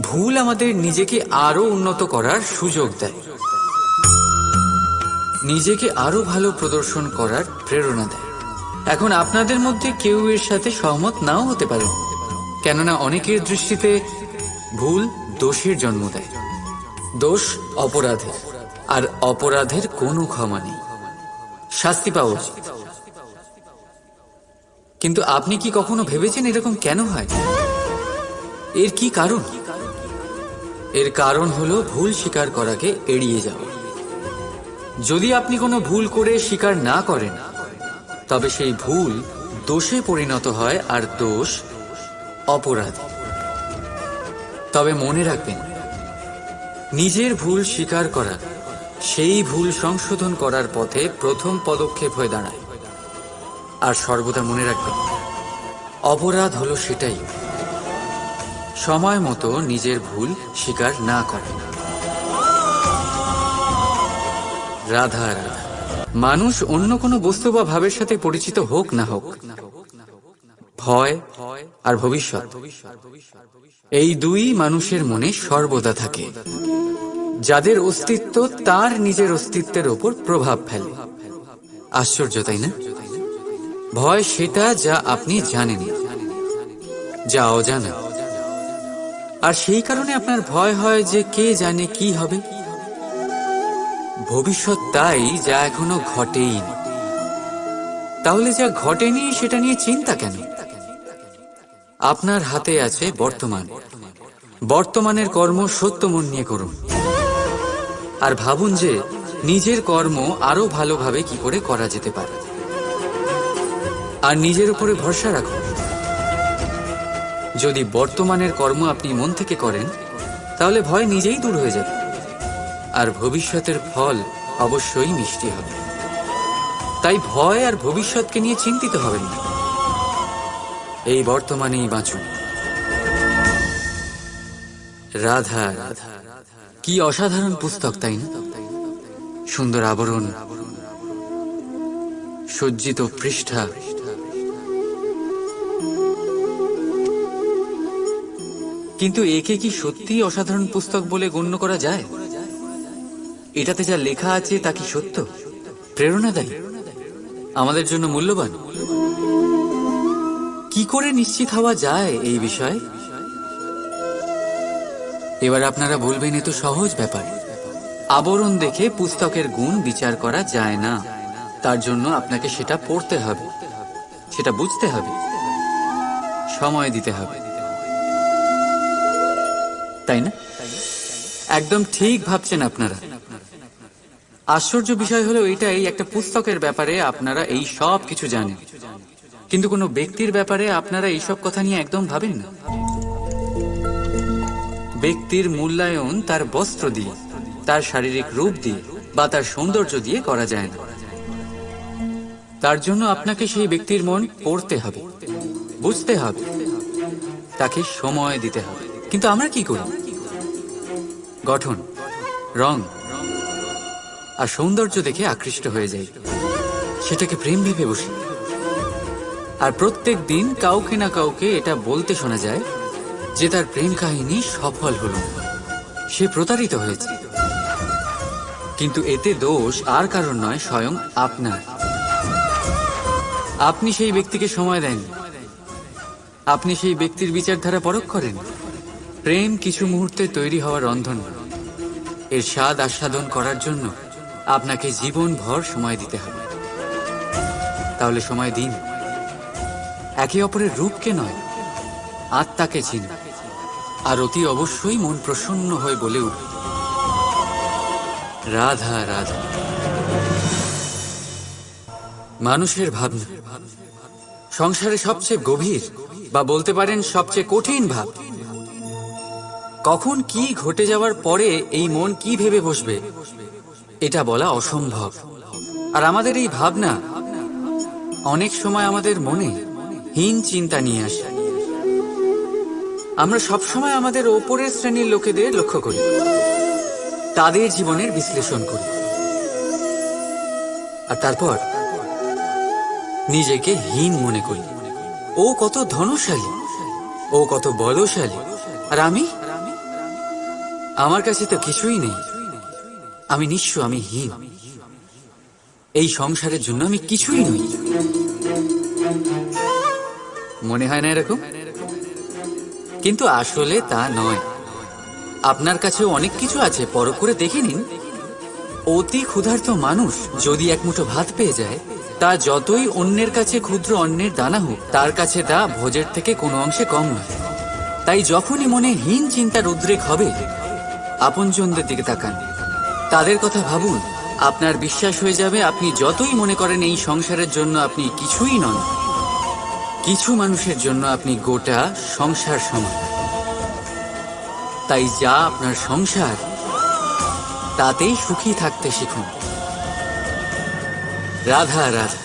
ভুল আমাদের নিজেকে আরো উন্নত করার সুযোগ দেয়, নিজেকে আরো ভালো প্রদর্শন করার প্রেরণা দেয়। এখন আপনাদের মধ্যে কেউ এর সাথে সহমত নাও হতে পারে, কেননা অনেকের দৃষ্টিতে ভুল দোষের জন্ম দেয়। দোষ অপরাধের, আর অপরাধের কোনো ক্ষমা নেই, শাস্তি পাওয়া উচিত। কিন্তু আপনি কি কখনো ভেবেছেন এরকম কেন হয়? এর কি কারণ? এর কারণ হলো ভুল স্বীকার করাকে এড়িয়ে যাওয়া। যদি আপনি কোনো ভুল করে স্বীকার না করেন, তবে সেই ভুল দোষে পরিণত হয়, আর দোষ অপরাধ। তবে মনে রাখবেন, নিজের ভুল স্বীকার করা সেই ভুল সংশোধন করার পথে প্রথম পদক্ষেপ হয়ে দাঁড়ায়। আর সর্বদা মনে রাখবেন, অপরাধ হলো সেটাই সময় মতো নিজের ভুল স্বীকার না করে। রাধা রাধা। মানুষ অন্য কোনো বস্তু বা ভাবের সাথে পরিচিত হোক না হোক, ভয় আর ভবিষ্যৎ, এই দুই মানুষের মনে সর্বদা থাকে। যাদের অস্তিত্ব তার নিজের অস্তিত্বের ওপর প্রভাব ফেলে। আশ্চর্য, তাই না? ভয় সেটা যা আপনি জানেন, যা অজানা। আর সেই কারণে আপনার ভয় হয় যে কে জানে কি হবে। ভবিষ্যৎ তাই যা এখনো ঘটেইনি। তাহলে যা ঘটেনি সেটা নিয়ে চিন্তা কেন? আপনার হাতে আছে বর্তমান। বর্তমানের কর্ম সত্য মন নিয়ে করুন, আর ভাবুন যে নিজের কর্ম আরো ভালোভাবে কি করে করা যেতে পারে। আর নিজের উপরে ভরসা রাখুন। যদি বর্তমানের কর্ম আপনি মন থেকে করেন, তাহলে ভয় নিজেই দূর হয়ে যাবে, আর ভবিষ্যতের ফল অবশ্যই মিষ্টি হবে। তাই ভয় আর ভবিষ্যৎকে নিয়ে চিন্তিত হবেন না। এই বর্তমানেই বাঁচুন। রাধা রাধা, কি অসাধারণ পুস্তক, তাই না? সুন্দর আবরণ, সজ্জিত পৃষ্ঠা, কিন্তু একে কি সত্যিই অসাধারণ পুস্তক বলে গণ্য করা যায়? এটাতে যা লেখা আছে তা কি সত্য, প্রেরণাদায়ী, আমাদের জন্য মূল্যবান? কি করে নিশ্চিত হওয়া যায় এই বিষয়ে? এবার আপনারা বলবেন, এ তো সহজ ব্যাপার। আবরণ দেখে পুস্তকের গুণ বিচার করা যায় না। তার জন্য আপনাকে সেটা পড়তে হবে, সেটা বুঝতে হবে, সময় দিতে হবে, তাই না? একদম ঠিক ভাবছেন আপনারা। আশ্চর্য বিষয় হলো এটাই, একটা পুস্তকের ব্যাপারে আপনারা এই সব কিছু জানেন, কিন্তু কোনো ব্যক্তির ব্যাপারে আপনারা এইসব কথা নিয়ে একদম ভাবেন না। ব্যক্তির মূল্যায়ন তার বস্ত্র দিয়ে, তার শারীরিক রূপ দিয়ে বা তার সৌন্দর্য দিয়ে করা যায় না। তার জন্য আপনাকে সেই ব্যক্তির মন পড়তে হবে, বুঝতে হবে, তাকে সময় দিতে হবে। কিন্তু আমরা কি করি? গঠন, রং আর সৌন্দর্য দেখে আকৃষ্ট হয়ে যাই, সেটাকে প্রেম ভেবে বসি। আর প্রত্যেক দিন কাউকে না কাউকে এটা বলতে শোনা যায় যে তার প্রেম কাহিনী সফল হলো, সে প্রতারিত হয়েছে। কিন্তু এতে দোষ আর কারণ নয়, স্বয়ং আপনার। আপনি সেই ব্যক্তিকে সময় দেন, আপনি সেই ব্যক্তির বিচারধারা পরখ করেন। প্রেম কিছু মুহূর্তে তৈরি হওয়ার রন্ধন, এর স্বাদ আস্বাদন করার জন্য আপনাকে জীবনভর সময় দিতে হবে। তাহলে সময় দিন, একে অপরের রূপকে নয়, আত্মাকে চিনুন। আর অতি অবশ্যই মন প্রসন্ন হয়ে বলে উঠবে, রাধা রাধা। মানুষের ভাবনা সংসারে সবচেয়ে গভীর, বা বলতে পারেন সবচেয়ে কঠিন ভাব। কখন কি ঘটে যাওয়ার পরে এই মন কি ভেবে বসবে, এটা বলা অসম্ভব। আর আমাদের এই ভাবনা অনেক সময় আমাদের মনে হীন চিন্তা নিয়ে আসে। আমরা সবসময় আমাদের ওপরের শ্রেণীর লোকেদের লক্ষ্য করি, তাদের জীবনের বিশ্লেষণ করি, আর তারপর নিজেকে হীন মনে করি। ও কত ধনশালী, ও কত বলশালী, আর আমার কাছে তো কিছুই নেই। আমি নিঃস্ব, আমি হীন, এই সংসারের জন্য আমি কিছুই নই। মনে হয় না এরকম? কিন্তু আসলে তা নয়। আপনার কাছে অনেক কিছু আছে, পরখ করে দেখে নিন। অতি ক্ষুধার্ত মানুষ যদি এক মুঠো ভাত পেয়ে যায়, তা যতই অন্যের কাছে ক্ষুদ্র অন্নের দানা হোক, তার কাছে তা ভোজের থেকে কোনো অংশে কম নয়। তাই যখনই মনে হীন চিন্তার উদ্রেক হবে, আপনজনদের দিকে তাকান, তাদের কথা ভাবুন। আপনার বিশ্বাস হয়ে যাবে, আপনি যতই মনে করেন এই সংসারের জন্য আপনি কিছুই নন, কিছু মানুষের জন্য আপনি গোটা সংসার সমান। তাই যা আপনার সংসার, তাতেই সুখী থাকতে শিখুন। রাধা রাধা।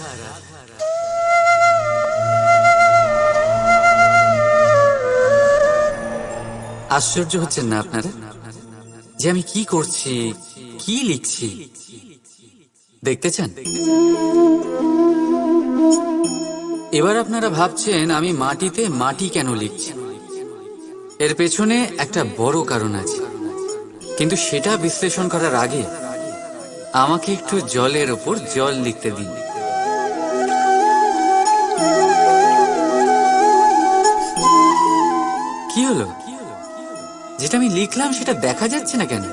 আশ্চর্য হচ্ছেন না আপনারা যে আমি কি করছি, কি লিখছি? দেখতে চান? এবার আপনারা ভাবছেন আমি মাটিতে মাটি কেন লিখছি। এর পেছনে একটা বড় কারণ আছে, কিন্তু সেটা বিশ্লেষণ করার আগে আমাকে একটু জলের ওপর জল লিখতে দিন। কি হলো? যেটা আমি লিখলাম সেটা দেখা যাচ্ছে না কেন?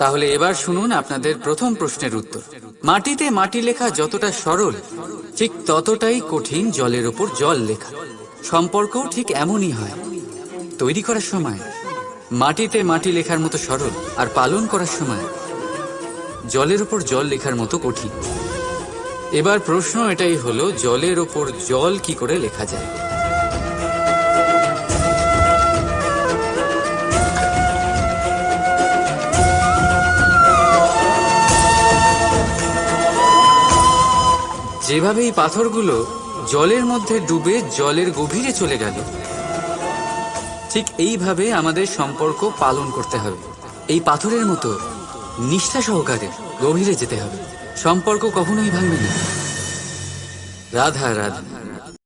তাহলে এবার শুনুন আপনাদের প্রথম প্রশ্নের উত্তর। মাটিতে মাটি লেখা যতটা সরল, ঠিক ততটাই কঠিন জলের ওপর জল লেখা। সম্পর্কও ঠিক এমনই হয়। তৈরি করার সময় মাটিতে মাটি লেখার মতো সরল, আর পালন করার সময় জলের ওপর জল লেখার মতো কঠিন। এবার প্রশ্ন এটাই হলো, জলের ওপর জল কি করে লেখা যায়? যেভাবে এই পাথরগুলো জলের মধ্যে ডুবে জলের গভীরে চলে গেল, ঠিক এইভাবে আমাদের সম্পর্ক পালন করতে হবে। এই পাথরের মতো নিষ্ঠা সহকারে গভীরে যেতে হবে। সম্পর্ক কখনোই ভাঙবে না। রাধা রাধা।